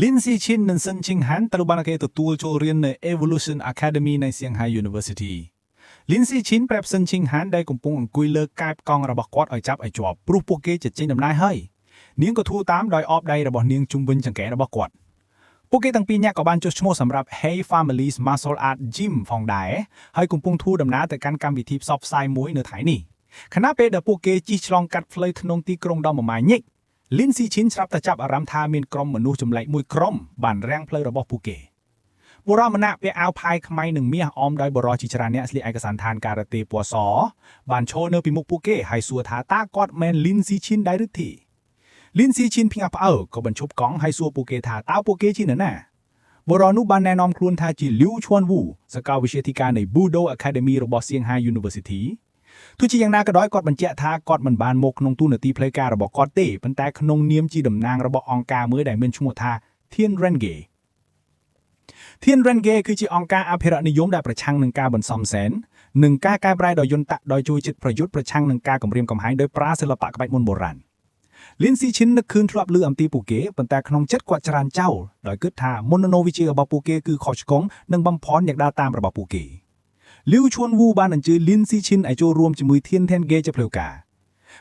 Lindsay Chin និង Sun Ching Han ត្រូវបានគេទទួលចូលរៀននៅ Evolution Academy នៃ Shanghai University Lindsay Chin ប្រាប់ Sun Ching Han ដែលកំពុងអង្គុយលើកែបកង់របស់គាត់ឲ្យចាប់ឲ្យជាប់ព្រោះពួកគេជិះចេញដំណើរហើយនាងក៏ធូរតាមដោយអបដៃរបស់នាងជុំវិញចង្កេះរបស់គាត់ពួកគេទាំងពីរនាក់ក៏បានចុះឈ្មោះសម្រាប់ Hey Family's Martial Art Gym ផងដែរហើយកំពុងធូរដំណើរទៅកាន់កម្មវិធីផ្សព្វផ្សាយមួយនៅថ្ងៃនេះខណៈពេលដែលពួកគេជិះឆ្លងកាត់ផ្លូវក្នុងទីក្រុងដ៏មមាញឹកLindsay Chin ស្រាប់តែចាប់អារម្មណ៍ថាមានក្រុមមនុស្សចម្លែកមួយក្រុមបានរាំងផ្លូវរបស់ពួកគេបុរសម្នាក់ពាក់អាវផាយខ្មៅនិងមាសអមដោយបុរសជាច្រើនអ្នកស្លៀកឯកសណ្ឋានការ៉ាតេពណ៌សបានឈរនៅពីមុខពួកគេហើយសួរថាតើគាត់មែន Lindsay Chin ដែរឬទេ Lindsay Chin ភ្ញាក់ផ្អើលក៏បញ្ឈប់កង់ហើយសួរពួកគេថាតើពួកគេជានរណាបុរសនោះបានណែនាំខ្លួនថាជា Liu Chuanwu សាកលវិទ្យាធិការនៃ Budo Academy របស់ Shanghai Universityទោះជាយ៉ាងណាក៏ដោយគាត់បញ្ជាក់ថាគាត់មិនបានមកក្នុងទូនាទីផ្លូវការរបស់គាត់ទេប៉ុន្តែក្នុងនាមជាតំណាងរបស់អង្គការមួយដែលមានឈ្មោះថា Thiên Renge គឺជាអង្គការអភិរក្សនិយមដែលប្រឆាំងនឹងការបន្សំសែននិងការកែប្រែដោយយន្តដោយជួយចិត្តប្រយុទ្ធប្រឆាំងនឹងការគំរាមកំហែងដោយប្រើសិល្បៈក្បាច់មុនបុរាណ Lindsay Chin នឹកឃើញធ្លាប់ឮអំពីពួកគេប៉ុន្តែក្នុងចិត្តគាត់ច្រានចោលដោយគិតថាមុននោវិជ្ជារបស់ពួកគេគឺខុសឆ្គងនិងបំផន់យ៉ាងដើរតាមរបស់ពួកគេLiu Chuanwu បានអញ្ជើញ Lindsay Chin ឲ្យចូលរួមជាមួយ Thiên Renge ជាផ្លូវការ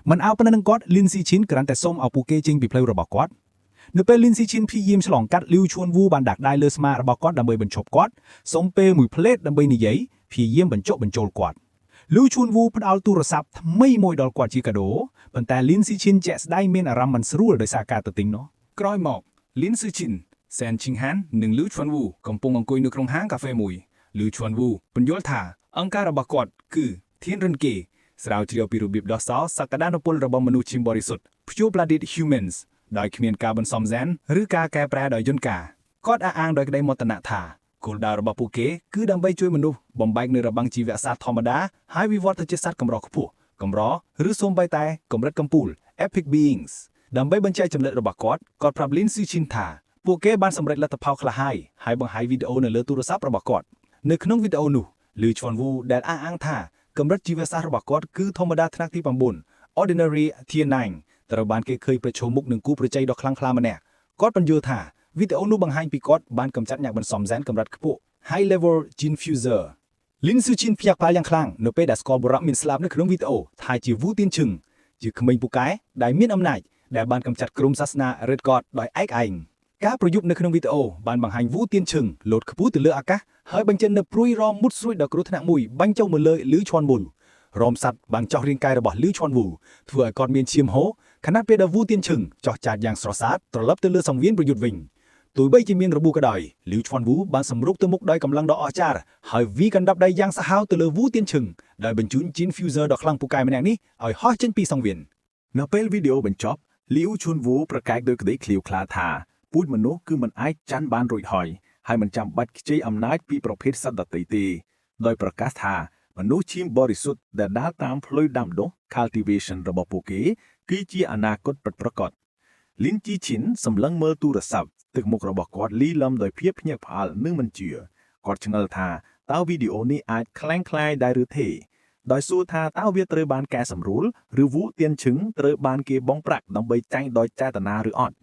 មិនអោបប៉ុណ្ណឹងគាត់ Lindsay Chin គ្រាន់តែសុំឲ្យពួកគេចេញពីផ្លូវរបស់គាត់នៅពេល Lindsay Chin ព្យាយាមឆ្លងកាត់ Liu Chuanwu បានដាក់ដៃលើស្មារបស់គាត់ដើម្បីបញ្ឈប់គាត់សុំពេលមួយផ្លេតដើម្បីនិយាយព្យាយាមបញ្ចុះបញ្ចូលគាត់ Liu Chuanwu ផ្ដល់ទូរស័ព្ទថ្មីមួយដល់គាត់ជាកាដូប៉ុន្តែ Lindsay Chin ជាក់ស្ដែងមានអារម្មណ៍មិនស្រួលដោយសារការទៅទិញនោះក្រោយមក Lindsay Chin, Sun Ching Han និង Liu Chuanwu កំពុងអង្គុយនៅក្នុងហាងកាហ្វេមួយ Liu Chuanwu ពន្យល់ថាអង្គការរបស់គាត់គឺ Thiên Renge ស្រាវជ្រាវពីរបៀបដោះសោសក្តានុពលរបស់មនុស្សឈាមបរិសុទ្ធ Pure-blooded humans ដោយគ្មានការបន្សំសែនឬការកែប្រែដោយយន្តការគាត់អះអាងដោយក្តីមោទនៈថាគោលដៅរបស់ពួកគេគឺដើម្បីជួយមនុស្សបំបែកនូវរបាំងជីវៈសាស្ត្រធម្មតាហើយវិវត្តទៅជាសត្វកម្រខ្ពស់កម្រឬសូម្បីតែកម្រិតកំពូល Epic Beings ដើម្បីបញ្ជាក់ចំណុចរបស់គាត់ប្រាប់ Lindsay Chin ថាពួកគេបានសម្រេចលទ្ធផលខ្លះហើយបង្ហាញវីដេអូនៅលើទូរស័ព្ទរបស់គាត់នៅក្នុងវីដេអូនោះLiu Chuanwu ដែលអះអាងថាកម្រិតជីវសាស្ត្ររបស់គាត់គឺធម្មតាថ្នាក់ទី9 Ordinary Tier 9ត្រូវបានគេឃើញប្រឈមមុខនឹងគូប្រជែងដ៏ខ្លាំងក្លាម្នាក់គាត់បញ្យល់ថាវីដេអូនោះបង្ហាញពីគាត់បានកម្ចាត់អ្នកបន្សំសែនកម្រិតខ្ពស់ High Level Gene Fuser Lindsay Chin ភ្ញាក់ផ្អើលយ៉ាងខ្លាំងនៅពេលដែលស្គាល់បុរសមានស្លាប់នៅក្នុងវីដេអូថាជា Wu Tiancheng ជាក្មេងពូកែដែលមានអំណាចដែលបានកម្ចាត់ក្រុមសាសនា Red God ដោយឯកឯងការប្រយុទ្ធនៅក្នុងវីដេអូបានបង្ហាញ Wu Tiancheng លោតខ្ពស់ទៅលើអាកាសហើយបញ្ចេញនូវព្រួយរមមុតស្រួយដ៏គ្រោះថ្នាក់មួយបាញ់ចុះមកលើ Liu Chuanwu រោមសัตว์បាំងចោះរាងកាយរបស់ Liu Chuanwu ធ្វើឲ្យគាត់មានឈាមហូរខណៈពេលដែល Wu Tiancheng ចោះចាចយ៉ាងស្រស់ស្អាតត្រឡប់ទៅលើសង្វៀនប្រយុទ្ធវិញទោះបីជាមានរបួសក៏ដោយ Liu Chuanwu បានសម្រុកទៅមុខដោយកម្លាំងដ៏អស្ចារ្យហើយវាកណ្ដាប់ដៃយ៉ាងសាហាវទៅលើ Wu Tiancheng ដោយបញ្ជូន Gene Fuser ដ៏ខ្លាំងពូកែម្នាក់នេះឲ្យហោះចេញពីសង្វៀននៅពេលវីដេអូបញ្ចប់ Liu Chuanwu ប្រកែកដោយក្តីឃ្លាវខ្លាថាពូជមនុស្សគឺមិនអាចចាន់បានរួចហើយមិនចាំបាច់ខ្ចីអំណាចពីប្រភេទសត្វដទៃទេដោយប្រកាសថាមនុស្សឈាមបរិសុទ្ធដែលដើរតាមផ្លូវដាំដុះ cultivation របស់ពួកគេគឺជាអនាគតពិតប្រាកដ Lindsay Chin សម្លឹងមើលទូរស័ព្ទទឹកមុខរបស់គាត់លីលំដោយភាពភ្ញាក់ផ្អើលនិងមិនជឿគាត់ឆ្ងល់ថាតើវីដេអូនេះអាចคล้ายៗដែរឬទេដោយសួរថាតើវាត្រូវបានកែសម្រួលឬ Wu Tiancheng ត្រូវបានគេបង់ប្រាក់ដើម្បីចាញ់ដោយចេតនាឬអត់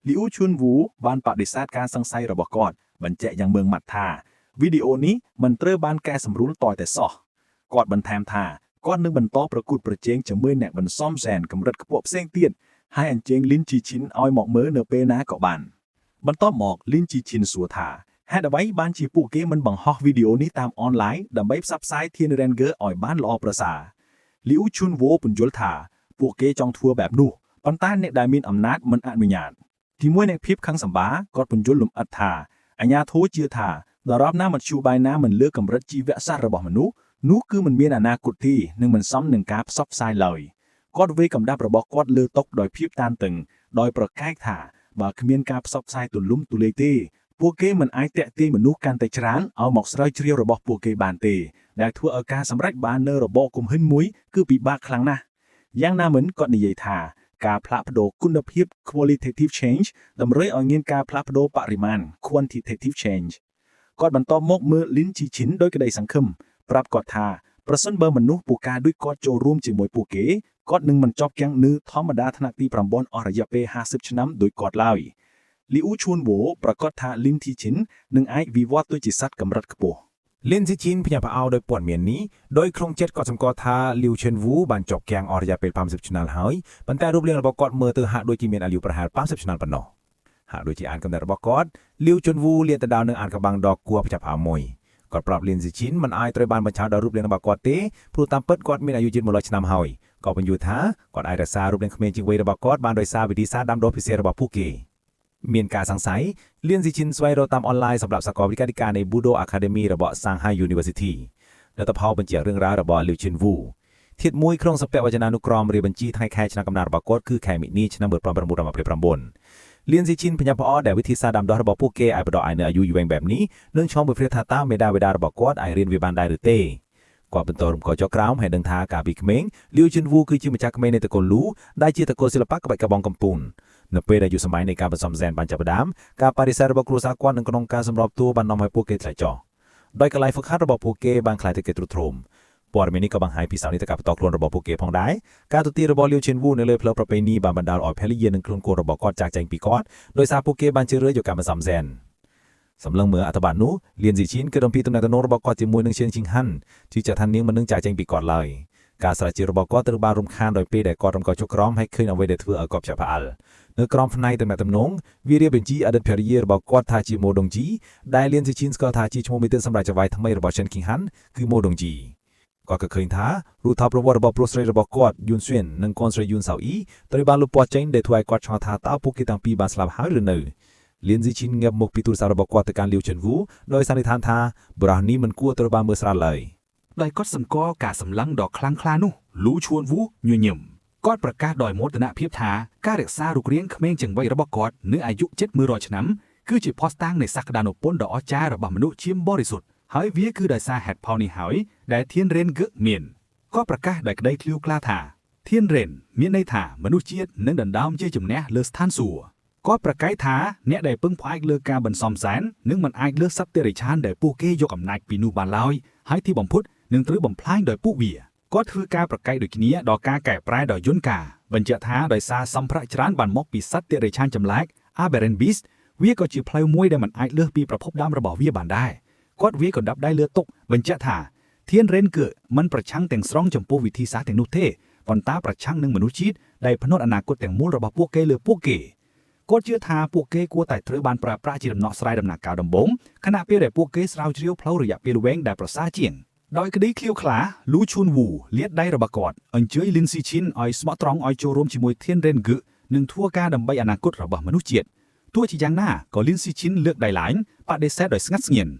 Liu Chuanwu បានបដិសេធការសង្ស័យរបស់គាត់បញ្ជាក់យ៉ាងម៉ឺងម៉ាត់ថាវីដេអូនេះមិនត្រូវបានកែសម្រួលតតែសោះគាត់បន្ថែមថាគាត់នឹងបន្តប្រកួតប្រជែងជាមួយអ្នកបន្សំសែនកម្រិតខ្ពស់ផ្សេងទៀតហើយអញ្ជើញ Lindsay Chin ឲ្យមកមើលនៅពេលណាក៏បានបន្ទាប់មក Lindsay Chin សួរថាហេតុអ្វីបានជាពួកគេមិនបង្ហោះវីដេអូនេះតាមអនឡាញដើម្បីផ្សព្វផ្សាយ Thiên Renge ឲ្យបានល្អប្រសើរ Liu Chuanwu ពន្យល់ថាពួកគេចង់ធ្វើបែបនោះប៉ុន្តែអ្នកដែលមានអំណាចមិនអនុញ្ញាតជាមួយនឹងភាពខឹងសម្បារគាត់ពន្យល់លម្អិតថាអាញាធរជឿថាដរាបណាមធ្យោបាយណាមិនលើកម្រិតជីវសាស្ត្ររបស់មនុស្សនោះគឺមិនមានអនាគតទេនិងមិនសមនឹងការផ្សព្វផ្សាយឡើយគាត់វេកំដាប់របស់គាត់លើតុដោយភាពតានតឹងដោយប្រកែកថាបើគ្មានការផ្សព្វផ្សាយទូលំទូលាយទេពួកគេមិនអាចតាក់ទាញមនុស្សកាន់តែច្រើនឲ្យមកស្រាវជ្រាវរបស់ពួកគេបានទេដែលធ្វើឲ្យការសម្រេចបាននៅរបបគំហិញមួយគឺពិបាកខ្លាំងណាស់យ៉ាងណាមិញគាត់និយាយថាការផ្លាស់ប្ដូរគុណភាព qualitative change តម្រូវឲ្យមានការផ្លាស់ប្ដូរបរិមាណ quantitative change គាត់បន្តមកមើល Lindsay Chin ដោយក្តីសង្ឃឹមប្រាប់គាត់ថាប្រសិនបើមនុស្សពូកែដូចគាត់ចូលរួមជាមួយពួកគេគាត់នឹងមិនជាប់គាំងនៅធម្មតាថ្នាក់ទី9អស់រយៈពេល50ឆ្នាំដោយគាត់ឡើយ ลิอูชวนโหวประกอบท่าลินทีชินหนึ่งไอวิวัฒน์ตัวจิตสัตว์กำรัดกระโปลินซิชินพยายามเอาโดยปวดเมียนนี้โดยโครงเจ็ดก็สำกอท่าลิวเชนวูบรรจบแกงออริยาเป็นความสิบชนาลหายปันแต่รูปเรียงระบบกอดเมื่อเตอร์หาโดยจีเมียนอาลิวประหารความสิบชนาลปนอหาโดยจีอ่านกำเนิดระบบกอดลิวเชนวูเรียนแต่ดาวหนึ่งอ่านกระบังดอกกัวพยายามเอามวยกอดปรับลินซิชินมันอายตรบานบรรชาดาวรูปเรียงระบบกอดเต้ผู้ตามเปิดกอดมีอายุยืนมาลอยชนามหายก็เป็นยูท้ากอดไอรัสซารูปเรียงเขมรจิงเวระบบกอดบานโดยซาวิธีซาดำโดพิเศษระบบผู้เกเมียนกาสังสัยเลียนซิชินสวยเราตามออนไลน์สำหรับสกอร์วิการในบูโดอะคาเดมีระบบซางไฮยูนิเวอร์ซิตี้และตะเภาบัญชีเรื่องราวระบบลิวชินวูเทียดมวยโครงสเปะวัจนานุกรมเรียบัญชีไทยแคชนะกำนันระบบกอดคือแคมินีชนะเบิดปลอมประมูลระบบเพลย์ประมบลเลียนซิชินพยายามพอแต่วิธีซาดำดอระบบผู้เกไอประดอไอเนื้ออายุอยู่แหวงแบบนี้เนื่องช่องเบฟเฟรทาต้าเมดาเวดาระบบกอดไอเรียนวิบันได้หรือเต้กว่าเป็นตัวรวมก่อจอกราวให้ดังท้ากาบิกเมงลิวชินวูคือชื่อมาจากเมในตะโกนรู้ได้ชื่อตะโกนศิลปะกับกระบองกำปุนนับเป็นอายุสมัยในการผสมแซนบันจับดามการปฏิเสธระบบครูสากรหนึ่งกนองการสำหรับตัวบันนอมให้ผู้เกตไหลจ่อโดยกลายฝึกหัดระบบผู้เกบางคลายตะเกตรุทรมปอร์เมนี่ก็บางหายปีสาวนิตกับตอกลวนระบบผู้เกพองได้การตุตีระบบลิวชินวูในเลยเพลประเพณีบางบรรดาออกแพลิเยนหนึ่งคลุนโกระบบกอดจากแจงปีกอดโดยซาผู้เกบันเชื่อเรืออยู่การผสมแซนสำหรับเมื่ออัตบานนู้เรียนสิชินคือดมพีตำแหน่งตโนระบบกอดจิมวยหนึ่งเชียงชิงหันที่จะทันนี้มันนึ่งจากแจงปีกอดเลยการสละจิระบบกอดตระบารุมคานโดยเปย์แต่กอดรำกอชุกร้อมให้ขึ้นเอาไว้เดือดเถื่อกอบเฉพาะเนื้อกรอมฟนายตำแหน่งตำนงวิริยเป็นจีอดีตเพรียระบบกอดทาจิโมดงจีได้เรียนสิชินสกอทาจิชโมมิเตอร์สำหรับจะไว้ทั้งไม่ระบบเชนคิงหันคือโมดงจีก็เคยท้ารู้ทับระบบโปรสเรระบบกอดยุนเซียนหนึ่งคอนเสรยุนเสาอีตระบาลุปอดเจนเดทไวกอดชอทาต้าปุกิตังปีบาสลาบหายหรือเนอเลียนซิชินเงียบมุกปิตูสารบกวาตการลิวเฉินวูโดยสันนิษฐานท่าบรานี้มันกู้ตระบาเมื่อสระเลยได้ก็สำกอกาสำลังดอกคลังคลานุรู้ชวนวูยุ่ยยิ่มกอดประกาศดอยมดนะเพียบทาการเด็กซาลูกเลี้ยงเขมงจังไว้ระบบกอดเนื้ออายุ7 มือรอยฉน้ำคือจีพอสตั้งในสักดานปนดอกจ้าระบามนุษย์เชี่ยมบริสุทธิ์หายเวียคือได้ซาแฮดพาวนิหายได้เทียนเรนเกะเมียนก็ประกาศได้คลิวกล้าถาเทียนเรนเมียนในถามนุษย์เชียดนั่งดันดาวเชี่ยจุ่มแน่เลือสท่านสัวก็ประกาศท้าเนี่ยได้เพิ่งพายเลือกการบรรซอมแสนนึ่งมันไอเลือกซับเตอริชานได้ปูเกยกอำนาจปีนูบานลอยให้ที่บ่มพุทธหนึ่งตรึบ่มพลายโดยปูเวียก็คือการประกาศโดยกี้ดอกกาไก่ปลายดอยยุนกาบรรเจท้าโดยซาสัมพระจรานบันมกปีซับเตอริชานจำแลกอาเบรนบิสเวียก็จีพลายมวยได้มันไอเลือกปีประพบดำระบอบเวียบานได้ก็เวียก็ดับได้เลือตกบรรเจท้าเทียนเรนเกอมันประชังแต่งสร้องจำปูวิธีสาแต่งนุเทปอนตาประชังหนึ่งมนุษย์ชีดได้พนอนาคตแต่งมูลระบอบพวกเกลือพวกเกก็เชื่อทาพวกเกกัวแต่เทอบานปราปราจีดำนอสไลดำหนักกาวดำบงขณะเปียได้พวกเกสราวเชียวเพลาระยะเปียเวงได้ประสาเจียงโดยคดีเคลียวขลาลู่ชุนวูเลียดได้ระบกอดอันเจยลินซีชินออยสมอตรองออยโจรมชิมวยเทียนเรนกึหนึ่งทั่วกาดำใบอนาคตระบอบมนุษย์เจียดตัวจียังหน้าก็ลินซีชินเลือกได้หลายปะได้แซดโดยสงัดเงียน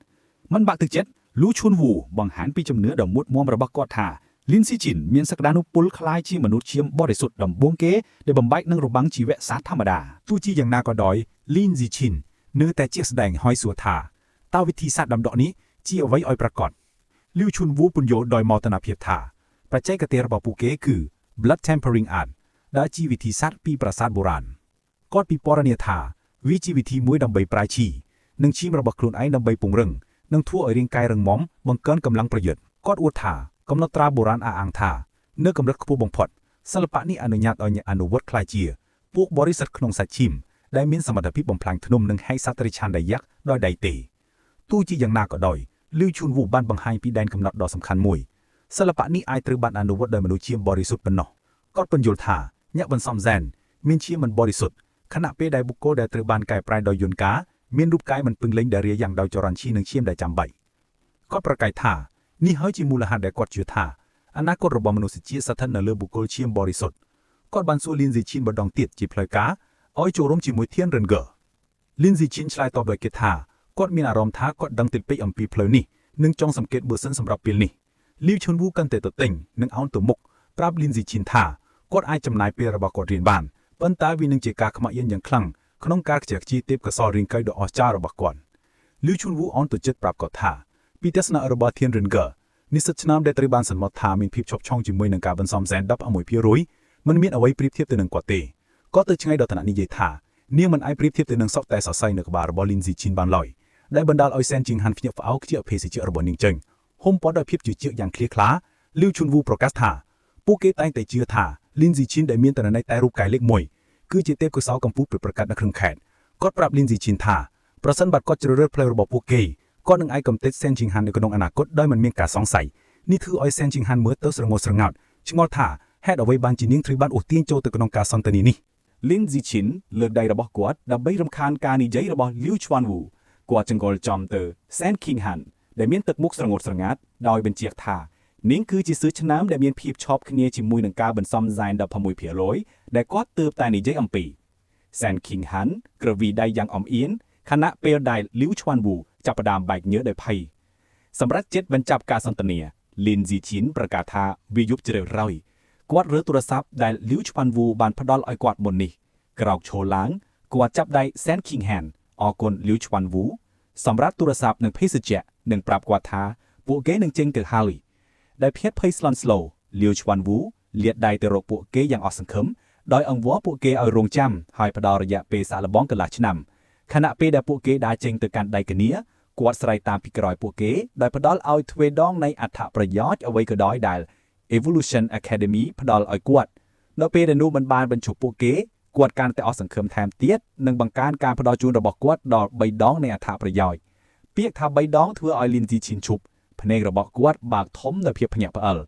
มันบักตึกเจ็ดลู่ชุนวูบังหันปีจำเนื้อดำมุดมอมระบกอดทาลินซีจินเมียนสักดานุปุลคลายชีมนุษย์เชียมบริสุทธิ์ดำบวงเก๋ได้บำบัดนั่งรบังชีวะสาธรรมดาตู้จีอย่างนาก็ดอยลินซีชินเนื้อแต่เจียแสดงหอยสัวทาต้าวิธีศาสตร์ดำดอกนี้จีเอาไว้ออยประกอบลิวชุนวูปุญโยดอยมอตนาเพียบทาปัจจัยกระเตระบปูเก๋คือ blood tempering อ่านได้จีวิธีศาสตร์ปีประสาทโบราณกอดปีปรเนียทาวิจีวิธีมวยดำใบปลายชีหนึ่งชีมระบบคลุนไอ้ดำใบปุงเริงหนึ่งทั่วเรียงกายเริงม้อมบังเกินกำลังประโยชน์กอดอวดทากำลังตราโบราณอ่างทาเนื้อกำลังขบวงพอดศิลปะนี้อนุญาตเอาอย่างอนุวัตคลายเจียพวกบริษัทขนมสัตว์ชิมได้มีสมรรถพิบพลังทนุมหนึ่งให้สัตริชันได้ยักษ์ดอยใดเตตู้จีอย่างนาก็ดอยลิวชุนวูบ้านบางไฮปีแดนกำนัดดอกสำคัญมวยศิลปะนี้ไอตรึบันอนุวัตโดยมนุษย์เชียมบริสุทธิ์เป็นหนอก็เป็นโยธาเนี่ยบนซอมแซนมินเชียมันบริสุทธิ์ขณะเป้ได้บุกโกได้ตรึบันไก่ปลายดอยยุนกามีนรูปกายมันปึงเล็งเดเรียอย่างดาวจรันชีหนึ่งเชียมได้จำใบก็ประกายท่านี่เฮ้ยจีมูลหัดได้กอดเชื่อท่าอนาคตระบบมนุษย์จีสะท้อนเลือบุกโกเชียมบริสุทธิ์ก็บันซูลินซีชินบดองติดจีพลอยกาอ้อยโจรมจีมวยเทียนเรนเกอร์ลินซีชินชลายต่อโดยเกท่าก็มีอารมณ์ท่าก็ดังติดไปอัมพีเพลนี่หนึ่งจองสังเกตเบอร์เซนสำหรับปีนี้ลิวชนวูกันเตตเต็งหนึ่งเอาตัวมุกปราบลินซีชินท่ากดไอจำนายเปียระบกอดเรียนบ้านปันตาวินึงเจกาขมาเย็นอย่างคลั่งขนมการเจกจีเต็บกระสอริงไกดออจาระบกอนลิวชนวูเอาตัวเจ็ดปราบกอดท่าปีเตสนาระบาเทียนเรนเกอร์นิสชนามได้ตรีบานสันมอท่ามีพิบชอบช่องจิมวยหนึ่งการบันซอมแซนดับอมวยพิรุยมันมีเอาไว้เปรียบเทียบตัวหนึ่งกว่าเตก็ตัวช่างไอดอตนานิเยท่าเนี่ยมันไอเปรียบเทียบตัวหนึ่งซอกแต่สอดใส่หนึ่งบาร์บอลินซีชินบานลอยได้บรรดาลอยเซนจิงฮันฟิญฟ้าเจียเพสิเจอระบนิ่งจังโฮมปอดได้พิบจุดเจียอย่างเคลียร์คล้าลิวชุนวูโปรกัสท่าปูเกตไตแต่เจียท่าลินซีชินได้เมียนแต่ในแต่รูปกายเล็กมวยคือเจเตกุสาวกัมพูดประกาศนักครึ่งแขน ก็ปรับลินซีชินทาประสันบัตรก็จะเลือกเพลย์ระบบพวกเกย์ก็นึงไอ้กำเต็ดเซนชิงฮันในกระดงอนาคตได้มันมีการสงสัยนี่คือไอ้เซนชิงฮันเมื่อเตอร์สรงสงัดชิงอท่าแฮดเอาไว้บานจีนิ่งทรีบันอุตีนโจตกระดงการสันตนีนี่ลินซีชินเลือกได้ระบบกวดดับเบิลรำคาญการนิจัยระบบลิวชวนวูกวดจังกอลจอมเตอร์เซนคิงฮันได้มีตึกมุกสงสงัดโดยเป็นเจียกท่านิ่งคือจีซื้อชน้ำได้มีพีบชอบขณีจิมวยหนังกาบนซอมไซน์ดับพมวยเพียร้อยได้ก็เติบแต่นิจัยอัมปีแซนคิงฮันกระวีได้ยังอมเอียนคณะเปลได้ลิวชวนวูจับประดามใบเนื้อได้ไพ่สำหรับเจ็ดบรรจับการสันตเนียลินซีชินประกาศทาวิยุบเจริญร้อยกวาดเรือโทรศัพท์ได้ลิวชวนวูบานพดอลไอกวาดบนนี้กราวโชล้างกวาดจับได้แซนคิงแฮนออกลลิวชวนวูสำหรับโทรศัพท์หนึ่งเพศเจหนึ่งปรับกวาดทาปุเก้หนึ่งเจงเกิดฮาลีได้เพียรเพย์สลอนสโลลิวชวนวูเลียดได้แต่รกปุเก้อย่างออกสังคมโดยอังวอปุเก้เอาโรงจำหอยพดอลระยะเปสาละบ้องกลาชนำขณะเปได้ปุเก้ได้เจงตัวการได้กันเนี้ยกวาดสไลตามพิกรอยปุเก้ได้พดอลเอาทเวดองในอัฐประยชน์เอาไว้ก็ได้ได้ Evolution Academy พดอลเอากวดโดยเปได้นูมันบานบรรจุปุเก้กวดการแต่ออกสังคมแถมเตี้ยหนึ่งบังการการพดอลจูนระบอกกวดดอกใบดองในอัฐประยชน์เปียกทาใบดองทั่วออยลินจีชินชุบพเนกระบอกกวดบากทมโดยเพียบพญาพเอล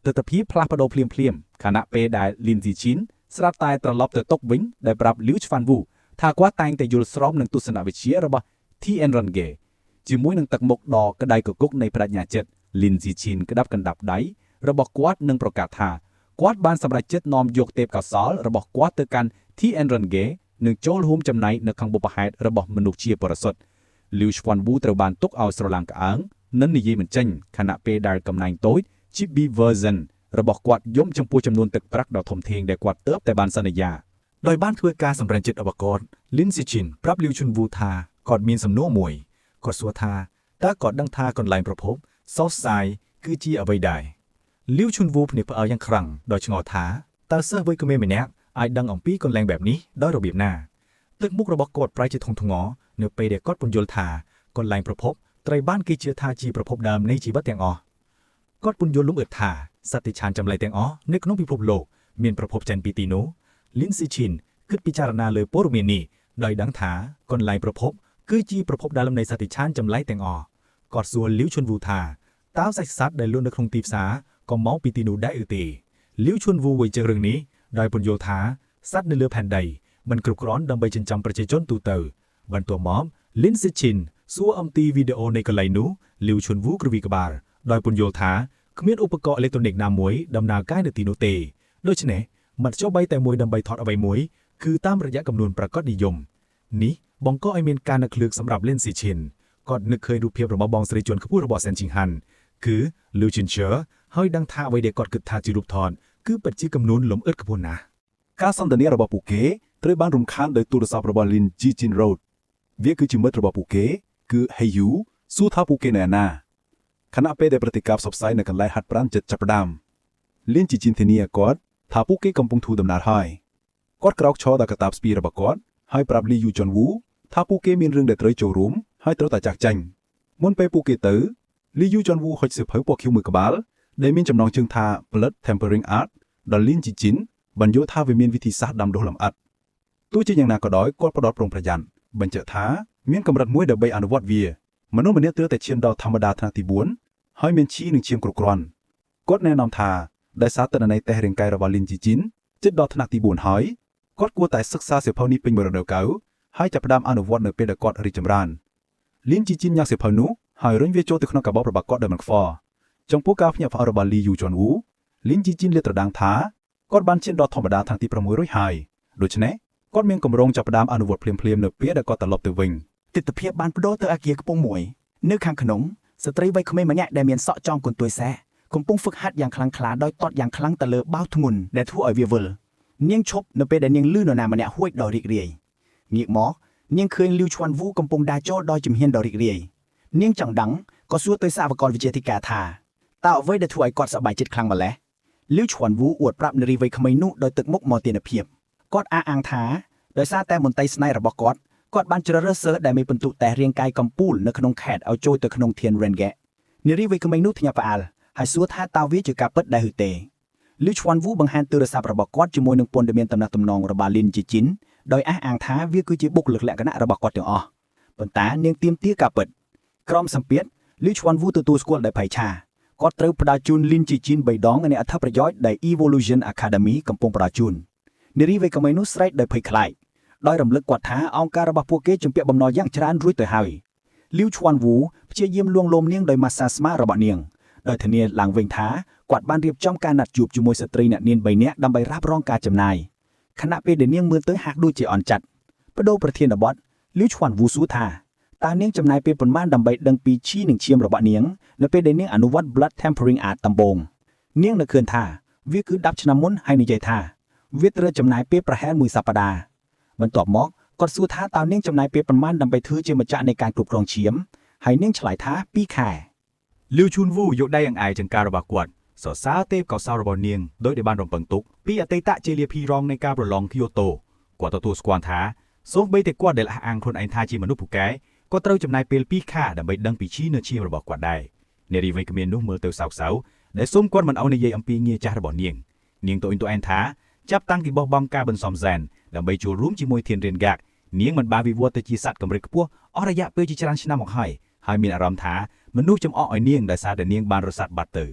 แต่ตะพีพลาพดอเพลียมขณะเปได้ลินจีชินสลับตายตลบแต่ตกวิ่งได้ปรับลิวชฟันวูถ้ากว่าแต่งแต่ยุลสรอมหนึ่งตุสนาวิเชียระบที่เอ็นรันเกจิมวยหนึ่งตักมกดอกกระไดกกุกในปรัชญาเจ็ดลินซีชินกระดับกันดับได้ระบอกกวาดหนึ่งประกาศทากวาดบานสำหรับเจ็ดนอมยกเตบกับซอลระบอกกวาดเตอกันที่เอ็นรันเกหนึ่งโจลหุมจำในในขังบุปผาระบอกมนุษย์เชียปรสดลิวชฟันวูตระบานตกเอาสลังกางนั้นในยี่มันเจงขณะเปดาร์กำนังโต้ชิปบีเวอร์ซันระบอกกวาดย่อมจำปูจำนวนตึกปรักดอกถมเทงได้กวาดเติบแต่บานสัญญาโดยบ้านทวยการสำรันจิตอวกรลินซิชินปรับลิวชุนวูทากอดมีนสำนัวมวยกอดสัวทาตากอดดังทากอนไลน์ประพบซอฟไซคือจีเอาไว้ได้ลิวชุนวูผนิพเอายังครั้งโดยชงอทาตาเซอร์ไว้ก็ไม่แน่ไอดังอ่องปีกอนแรงแบบนี้ด้อยระเบียบหน้าตึกมุกระบอกกอดปลายจิตทงทงอเนื้อไปเด็กกอดปุญโยลทากอนไลน์ประพบไตรบ้านกีเจียทาจีประพบดามในจีบัตแตงอกอดปุญโยลลุ่มเอิดทาสติชานจำไรแตงนึกน้องพิภพโลกเมียนประพบจันปีตีโนลินซิชินขึ้นพิจารณาเลยโปรเมนีโดยดังถากอนไลประพบคือจีประพบดาลำในสติชานจำไลแตงกอดส่วนลิ้วชนวูทาต้าวใส่ซัดได้ล้วนในคงตีบสาก็เมาปีตีนูได้ตีลิ้วชนวูไว้เจอเรื่องนี้โดยปุญโยธาซัดในเรือแผ่นใดมันกรุกร้อนดำไปจนจำประเจจนตูเตอร์บรรตัวมอมลินซิชินซัวอัมตีวิดีโอในกไลนูลิ้วชนวูกรวีกบาร์โดยปุญโยธาขมิ้นอุปกรณ์อิเล็กทรอนิกส์นามวยดำนาใกล้ในตีนูเตโดยเฉพาะมันเจ้าใบแต่มวยดำใบถอดเอาใบมวยคือตามระยะกำนวนประกอบนิยมนี้บองก็ไอเมนการนักเลือกสำหรับเล่นซีชินก็นึกเคยดูเพียบระบองสริจวนขพูดระบอแซนชิงฮันคือลิวชินเชอร์เฮ้ยดังท่าไว้เด็กกอดกึดท่าจิรุปทอนคือปัจจิกำนวนหลมเอิดขพูนนะการสันตเนียระบปูเก๋ตรีบ้านรุมคานโดยตัวสอบระบลินจีจินโรดเวียคือจิมเมอร์ระบปูเก๋คือเฮยูสู้ท่าปูเก๋แน่นาคณะเปได้ปฏิกับสอบไซในกันไล่หัดปรานเจ็ดจับประดามลินจีจินเทเนียกอดท่าปูเก๋กำปงทูดำนาหายกอดกราวชอดากระตับสปีระบกอดให้ปรับลียูจอนวูถ้าปูเกมีเรื่องเด็ดเลยโจรุมให้เต๋อแต่จากจังมนไปปูเกเต๋อลียูจอนวูหอยสืบเผยปอกคิวมือกบาลได้มีจำนองจึงท่า Blood Tempering Art ดอลลินจิจินบรรโยธาวิมีนวิธีศาสตร์ดำโดลำอัดตู้จีอย่างนากระดอยกอดประดอดปรงประยันบรรเจท้ามีนกำรัดมวยเดบใบอนุวัตเวียมโนมันเนื้อเต๋อแต่เชียนดาวธรรมดาธนาติบุญให้เมียนชี้หนึ่งเชียงกรุกรอนกอดแนะนำท่าได้ศาสตร์ในแต่เรื่องกายระบาลินจิจินจิตดาวธนาติบุญหอยกอดกลัวแต่ศึกษาเสียเผานี้เป็นเมื่อเดียวเก่าให้จับดามอนุวัตเนเปเดกอดอริจมรานลินจิจินอยากเสียเผานุหายเรื่องเวโจติขนกระบอกระบากอดเดมันฟอจงพวกกาพยาฟาระบาลีอยู่จวนวูลินจิจินเลือดดังท้ากอดบันเช่นดอธรรมดาทางที่ประมวยร้อยหายโดยเฉพาะกอดเมียงกำรงจับดามอนุวัตเพลียมเนเปเดกอดตลบตัววิงติดตะเพียบบานปโดเตออาเกียกปงมวยเนื้อข้างขนมสตรีไว้เขาไม่มาแงะได้เมียนเสาะจองกลตัวแซ่คงปุ้งฝึกหัดอย่างคลังคลาดอยตอดอย่างคลังตะเลบ้าทุงุนแดทั่วไอเวียเวลเนียงชบเนเปเดเนียงลื่นนามาเนี่ยห้วยดอริกเรียเงียกหมอเนียงเคยลิวชวนวูกำปงดาโจดอยจิมเฮียนดอริกเรียเนียงจังดังก็สู้ตัวสาวกรวิเจติกาธาตาเอาไว้ได้ถวยกอดสบายจิตคลังมาแล้วลิวชวนวูอวดปรับนรีไว้ขมายนุโดยตึกมุกมอเตียนเพียบกอดอาอังท้าโดยซาแต่มนไตสไนระบอกกอดบันเจริญเสือได้ไม่เป็นตุแต่เรียงกายกำปูลในขนมแขดเอาโจยตัวขนมเทียนเรนแกนรีไว้ขมายนุทยาปาลหายสัวท่าตาวิจกับเปิดได้หือเตลิชวันวูบังฮันตือระสาประบอกกอดจมวยหนึ่งปนเดเมียนตำนักตำนองระบาลินจิจิน ដោយអះអាងថាវាគឺជាបុគ្គលិកលក្ខណៈរបស់គាត់ទាំងអស់ប៉ុន្តែនាងទាមទារការពិតក្រុមសម្ពាធលីឈ្វាន់វូទទួលស្គាល់ដោយភ័យឆាគាត់ត្រូវផ្ដល់ជូនលីនជីជីន3ដងនៃអត្ថប្រយោជន៍ដែល Evolution Academy កំពុងផ្ដល់ជូននារីវ័យក្មេងនោះស្រែកដោយភ័យខ្លាចដោយរំលឹកគាត់ថាអង្គការរបស់ពួកគេជំពាក់បំណុលយ៉ាងច្រើនរួចទៅហើយលីវឈ្វាន់វូព្យាយាមលួងលោមនាងដោយម៉ាស្សាស្មារបស់នាងដោយធានាឡើងវិញថាគាត់បានរៀបចំការណាត់ជួបជាមួយស្ត្រីអ្នកនាង3នាក់ដើម្បីរ៉ាប់រងការចំណាយខណៈពេលដែលនាងមើលទៅហាក់ដូចជាអន់ចិត្តបដូរប្រធានបទលីវឈ្វាន់វូសួរថាតើនាងចំណាយពេលប៉ុន្មានដើម្បីដឹងពីឈីនិងឈាមរបស់នាងនៅពេលដែលនាងអនុវត្ត blood tampering art ដំបូងនាងនឹកឃើញថាវាគឺ10ឆ្នាំមុនហើយនិយាយថាវាត្រូវចំណាយពេលប្រហែល1សប្តាហ៍បន្ទាប់មកគាត់សួរថាតើនាងចំណាយពេលប៉ុន្មានដើម្បីធ្វើជាម្ចាស់នៃការគ្រប់គ្រងឈាមហើយនាងឆ្លើយថា2ខែ លីវឈួនវូយកដៃអង្អែលចង្ការរបស់គាត់សរសើរទេពកោសល្យរបស់នាងដោយដែលបានរំពឹងទុកពីអតីតជាលាភីរងនៃការប្រឡងគីយ៉ូតូគាត់ទទួលស្គាល់ថាសូម្បីតែគាត់ដែលអះអាងខ្លួនឯងថាជាមនុស្សពូកែក៏ត្រូវចំណាយពេល2ខែដើម្បីដឹងពីឈីនៅឈាមរបស់គាត់ដែរនារីវ័យក្មេងនោះមើលទៅសោកសៅដែលសូមគាត់មិនឲ្យនិយាយអំពីងារចាស់របស់នាងទៅអ៊ីនតូអែនថាចាប់តាំងពីបោះបង់ការបន្សំសែនដើម្បីចូលរួមជាមួយធានរៀនហ្គាក់នាងមិនបានវិវត្តទៅជាសត្វកម្រិតខ្ពស់អស់រយៈពេលជាច្រើនឆ្នាំមកហើយមានអារម្មណ៍ថាមនុស្សចំអកឲ្យនាងដោយសារតែនាងបានរសាត់បាត់ទៅ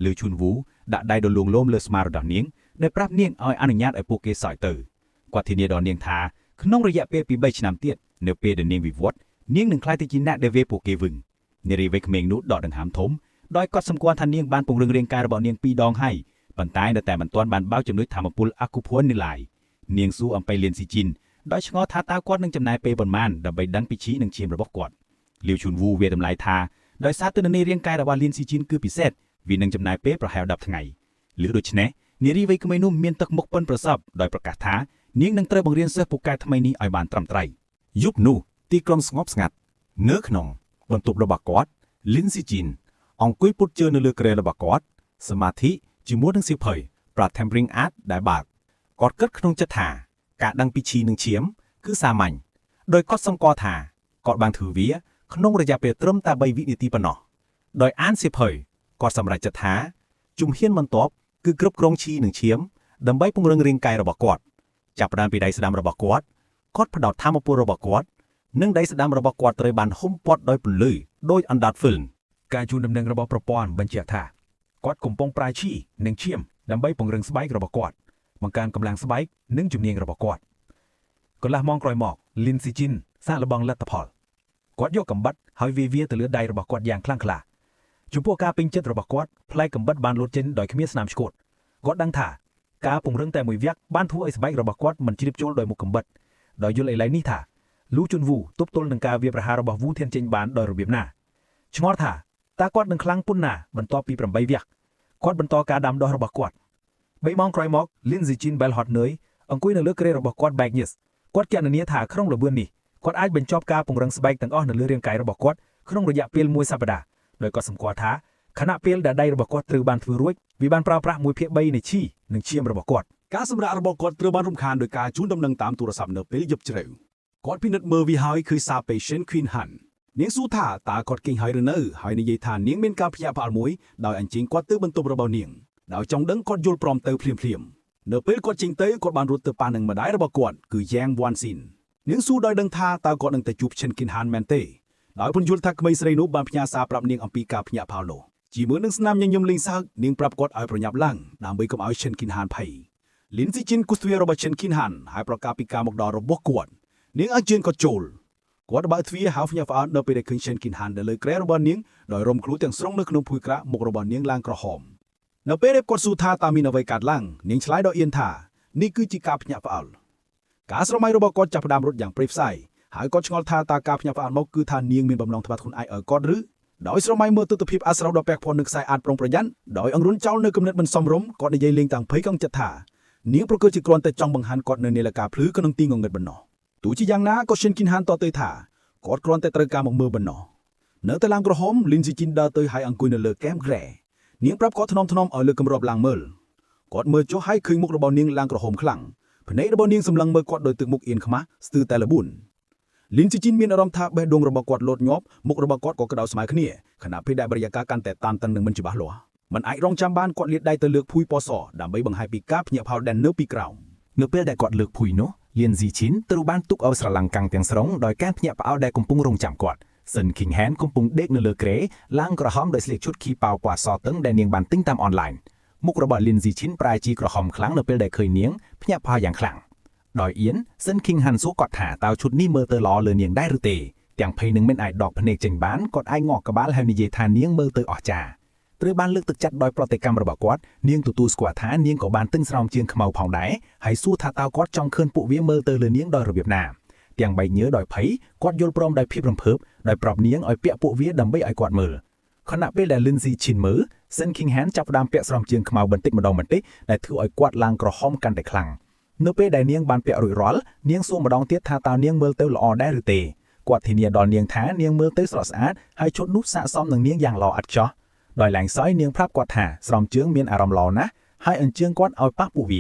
លឺឈុនវូដាក់ដៃដ៏លួងលោមលើស្មារតីនាងដែលប្រាប់នាងឲ្យអនុញ្ញាតឲ្យពួកគេសើចទៅគាត់ធានាដល់នាងថាក្នុងរយៈពេលពី3ឆ្នាំទៀតនៅពេលដែលនាងវិវត្តនាងនឹងក្លាយទៅជាអ្នកដែលវាពួកគេវឹងនារីវ័យក្មេងនោះដកដង្ហើមធំដោយកត់សម្គាល់ថានាងបានពង្រឹងរាងកាយរបស់នាង2ដងហើយប៉ុន្តែនៅតែមិនទាន់បានបើកចំណុចធម្មពលអាគូភួននេះឡើយនាងស៊ូអំពីលៀនស៊ីជីនដោយឆ្ងល់ថាតើគាត់នឹងចំណាយពេលប៉ុន្មានដើម្បីដឹងពីឈីនិងឈាមរបស់គាត់លីវឈុនវូវាតម្លៃថាដោយសារទិន្នន័យរាងកាយរបស់លៀនស៊ីជីនគឺពិសេសវានឹងចំណាយពេលប្រហែល10ថ្ងៃលឺដូច្នេះនារីវ័យក្មេងនោះមានទឹកមុខប៉ិនប្រសប់ដោយប្រកាសថានាងនឹងត្រូវបង្រៀនសិស្សពូកែថ្មីនេះឲ្យបានត្រឹមត្រូវយប់នោះទីក្រុងស្ងប់ស្ងាត់នៅក្នុងបន្ទប់របស់គាត់លីនស៊ីជីនអង្គុយពុតជើងនៅលើគ្រែរបស់គាត់សមាធិជាមួយនឹងសៀវភៅ Blood Tampering Art ដែលបើកគាត់គិតក្នុងចិត្តថាការដឹងពីឈីនិងឈាមគឺសាមញ្ញដោយគាត់សម្គាល់ថាគាត់បានធ្វើវាក្នុងរយៈពេលត្រឹមតែ3វិនាទីប៉ុណ្ណោះដោយអានសៀវភៅគាត់សម្រេចចិត្តថាជំហានបន្ទាប់គឺគ្រប់គ្រងឈីនិងឈាមដើម្បីពង្រឹងរាងកាយរបស់គាត់ចាប់ផ្ដើមពីដៃស្ដាំរបស់គាត់ផ្ដោតធម៌ពលរបស់គាត់និងដៃស្ដាំរបស់គាត់ត្រូវបានហុំព័ទ្ធដោយពន្លឺដោយអណ្ដាតហ្វឹលការជូនដំណឹងរបស់ប្រព័ន្ធបញ្ជាក់ថាគាត់កំពុងប្រើឈីនិងឈាមដើម្បីពង្រឹងស្បែករបស់គាត់បង្កើនកម្លាំងស្បែកនិងជំនាញរបស់គាត់កន្លះម៉ោងក្រោយមកលីនស៊ីជីនសាកល្បងលទ្ធផលគាត់យកកំបិតហើយវាទៅលើដៃរបស់គាត់យ៉ាងខ្លាំងក្លាចំពោះការពេញចិត្តរបស់គាត់ផ្លែកំបិតបានលោតចេញដោយគ្មានស្នាមឆ្កួតគាត់ដឹងថាការពង្រឹងតែមួយវគ្គបានធ្វើឲ្យស្បែករបស់គាត់មិនជ្រាបចូលដោយមុខកំបិតដោយយល់ឥឡូវនេះថាលូជុនវូទប់ទល់នឹងការវាយប្រហាររបស់វូធានចេញបានដោយរបៀបណាឆ្ងល់ថាតើគាត់នឹងខ្លាំងប៉ុណ្ណាបន្ទាប់ពី8វគ្គគាត់បន្តការដាំដុះរបស់គាត់3ម៉ោងក្រោយមកលីនស៊ីជីនបែលហត់នឿយអង្គុយនៅលើគ្រែរបស់គាត់បែកញើសគាត់គណនាថាក្នុងល្បឿននេះគាត់អាចបញ្ចប់ការពង្រឹងស្បែកទាំងអស់នៅលើរាងកាយរបស់គាត់ក្នុងរយៈពេល1សប្តាហ៍ដោយគាត់សម្គាល់ថាខណៈពេលដែលដៃរបស់គាត់ត្រូវបានធ្វើរួចវាបានប្រើប្រាស់1/3នៃឈីនិងឈាមរបស់គាត់ការសម្រាករបស់គាត់ត្រូវបានរំខានដោយការជូនដំណឹងតាមទូរស័ព្ទនៅពេលយប់ជ្រៅគាត់ពិនិត្យមើលវាហើយឃើញសារ patient Queen Han នាងសួរថាតើគាត់គេងហើយឬនៅហើយនិយាយថានាងមានការភ្ញាក់ផ្អើលមួយដោយអញ្ជើញគាត់ទៅបន្ទប់របស់នាងដោយចង់ដឹងគាត់យល់ព្រមទៅភ្លាមនៅពេលគាត់ចេញទៅគាត់បានរត់ទៅប៉ះនឹងម្ដាយរបស់គាត់គឺ Yang Wansin នាងសួរដោយដឹងថាតើគាត់នឹងទៅជួប Chen Kin Han មែនទេដោយពន្យល់ថាក្មេងស្រីនោះបានផ្ញើសារប្រាប់នាងអំពីការភ្ញាក់ផ្អើលនោះជាមួយនឹងស្នាមញញឹមលេងសើចនាងប្រាប់គាត់ឲ្យប្រញាប់ឡើងដើម្បីកុំឲ្យ Chen Kin Han ភ័យលីនស៊ីជីនគូស្ទ្វាររបស់ Chen Kin Han ហើយប្រកាសពីការមកដល់របស់គាត់នាងអញ្ជើញគាត់ចូលគាត់បើកទ្វារហើយភ្ញាក់ផ្អើលនៅពេលដែលឃើញ Chen Kin Han នៅលើគ្រែរបស់នាងដោយរំខ្លួនទាំងស្រុងនៅក្នុងភួយក្រាក់មុខរបស់នាងឡើងក្រហមនៅពេលដែលគាត់សួរថាតើមានអ្វីកើតឡើងនាងឆ្លើយដោយអៀនថានេះគឺជាការភ្ញាក់ផ្អើលការស្រមៃរបស់គាត់ចាប់ផ្ដើមរត់យ៉ាងព្រៃផ្សៃហើយគាត់ឆ្ងល់ថាតើការភ្ញាក់ផ្អើលមកគឺថានាងមានបំណងធ្វើខ្លួនឯងឲ្យគាត់ឬដោយស្រមៃមើលទស្សនវិជ្ជាអាស្រ័យដល់ពាក់ព័ន្ធនឹងខ្សែអាចប្រុងប្រយ័ត្នដោយអង្រុនចោលនៅគំនិតមិនសមរម្យគាត់និយាយលេងទាំងភ័យកង់ចិត្តថានាងប្រកាសជាគ្រាន់តែចង់បង្ហាញគាត់នៅនាឡិកាភ្លឺក្នុងទីងងឹតប៉ុណ្ណោះទោះជាយ៉ាងណាក៏ Chen Kin Han តទៅថាគាត់គ្រាន់តែត្រូវការមកមើលប៉ុណ្ណោះនៅតែឡើងក្រហមលីនស៊ីជីនដើរទៅហើយអង្គុយនៅលើកែមក្រែនាងប្រាប់គាត់ថ្នមៗឲ្យលើកកម្របឡើងមើលគាត់មើលចុះហើយឃើញមុខរបស់នាងឡើងក្រហមខ្លាំងភ្នែករបស់នាងសម្លឹងមើលគាត់ដោយទឹកមុខអៀនខ្មាស់ស្ទើរតែល្បួនលីនស៊ីជីនមានអារម្មណ៍ថាបេះដូងរបស់គាត់លោតញាប់មុខរបស់គាត់ក៏ក្តៅស្មើគ្នាខណៈពេលដែលបរិយាកាសកាន់តែតានតឹងនិងមិនច្បាស់លាស់មិនអាចរងចាំបានគាត់លាតដៃទៅលើកភួយពណ៌សដើម្បីបង្ហាញពីការភ្ញាក់ផ្អើលដែលនៅពីក្រោមនៅពេលដែលគាត់លើកភួយនោះ លៀនស៊ីឈិនត្រូវបានទុកឲ្យស្រឡំកាំងទាំងស្រុងដោយការភ្ញាក់ផ្អើលដែលកំពុងរងចាំគាត់សិនឃីងហានកំពុងដេកនៅលើគ្រែឡើងក្រហមដោយស្លៀកឈុតខីប៉ៅពណ៌សតឹងដែលនាងបានទិញតាមអនឡាញមុខរបស់លៀនស៊ីឈិនប្រែជាក្រហមខ្លាំងនៅពេលដែលឃើញនាងភ្ញាក់ផ្អើលយ៉ាងខ្លាំងដោយអៀនសិនឃីងហានសួរគាត់ថាតើឈុតនេះមើលទៅល្អលើនាងដែរឬទេទាំងភ័យនឹងមិនអាចដកភ្នែកចេញបានគាត់អាចងក់ក្បាលហើយនិយាយថានាងមើលទៅអស្ចារ្យត្រូវបានលើកទឹកចិត្តដោយប្រតិកម្មរបស់គាត់នាងទទួលស្គាល់ថានាងក៏បានទិញស្រោមជើងខ្មៅផងដែរហើយសួរថាតើគាត់ចង់ឃើញពួកវាមើលទៅលើនាងដោយរបៀបណាទាំងបែកញើដោយភ័យគាត់យល់ព្រមដោយភាពរំភើបដោយប្រាប់នាងឲ្យពាក់ពួកវាដើម្បីឲ្យគាត់មើលខណៈពេលដែលលិនស៊ីឈិនមើលសិនឃីងហានចាប់ផ្ដើមពាក់ស្រោមជើងខ្មៅបន្តិចម្ដងដែលធ្វើឲ្យគាត់ឡើងក្រហមកាន់តែខ្លាំងនៅពេលដែលនាងបានពាក់រួចរាល់នាងសួរម្ដងទៀតថាតើនាងមើលទៅល្អដែរឬទេគាត់ធានាដល់នាងថានាងមើលទៅស្រស់ស្អាតហើយឈុតនោះស័ក្តិសមនឹងនាងយ៉ាងល្អឥតខ្ចោះដោយឡើងសោយនាងប្រាប់គាត់ថាស្រោមជើងមានអារម្មណ៍ល្អណាស់ហើយអញ្ជើញគាត់ឲ្យប៉ះពួកវា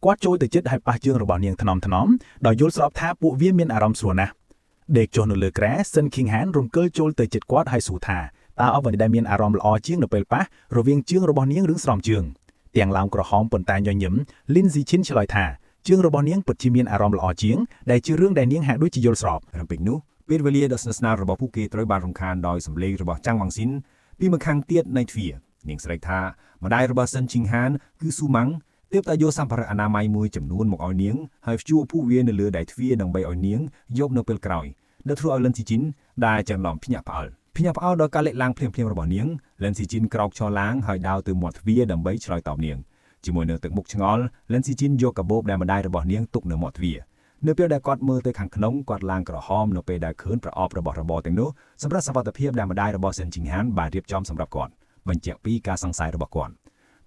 គាត់ចូលទៅជិតហើយប៉ះជើងរបស់នាងថ្នមដោយយល់ស្របថាពួកវាមានអារម្មណ៍ស្រួលណាស់ដេកចុះនៅលើគ្រែសិនឃីងហានរំកិលចូលទៅជិតគាត់ហើយសួរថាតើអ្វីដែលមានអារម្មណ៍ល្អជាងនៅពេលប៉ះរវាងជើងរបស់នាងឬស្រោមជើងទាំងឡើងក្រហមប៉ុន្តែញញឹមលិនស៊ីឈិនឆ្លើយថាជើងរបស់នាងពិតជាមានអារម្មណ៍ល្អជាងដែលជារឿងដែលនាងហាក់ដូចជាយល់ស្រប រំពេចនោះពេលវេលាដ៏ស្និទ្ធស្នាលរបស់ពួកគេត្រូវបានរំខានដោយសម្លេងរបស់ចាំងវ៉ាងស៊ីនពីម្ខាងទៀតនៃទ្វារនាងស្រែកថាម្ដាយរបស់សិនជីងហានគឺស៊ូម៉ាំងទើបតែយកសម្ភារៈអនាម័យមួយចំនួនមកឲ្យនាងហើយព្យួរពួកវានៅលើដៃទ្វារដើម្បីឲ្យនាងយកនៅពេលក្រោយដែលធ្វើឲ្យលិនស៊ីជីនដែលចន្លំភ្ញាក់ផ្អើលដោយការលេចឡើងភ្លាមៗរបស់នាងលិនស៊ីជីនក្រោកឈរឡើងហើយដើរទៅមាត់ទ្វារដើម្បីឆ្លើយតបនាងជាមួយនឹងទឹកមុខឆ្ងល់លិនស៊ីជីនយកកាបូបដែលម្ដាយរបស់នាងទុកនៅមាត់ទ្វារនៅពេលដែលគាត់មើលទៅខាងក្នុងគាត់ឡើងក្រហមនៅពេលដែលឃើញប្រអប់របស់របរទាំងនោះសម្រាប់សុវត្ថិភាពដែលម្ដាយរបស់សិនជីងហានបានរៀបចំសម្រាប់គាត់បញ្ជាក់ពីការសង្ស័យរបស់គាត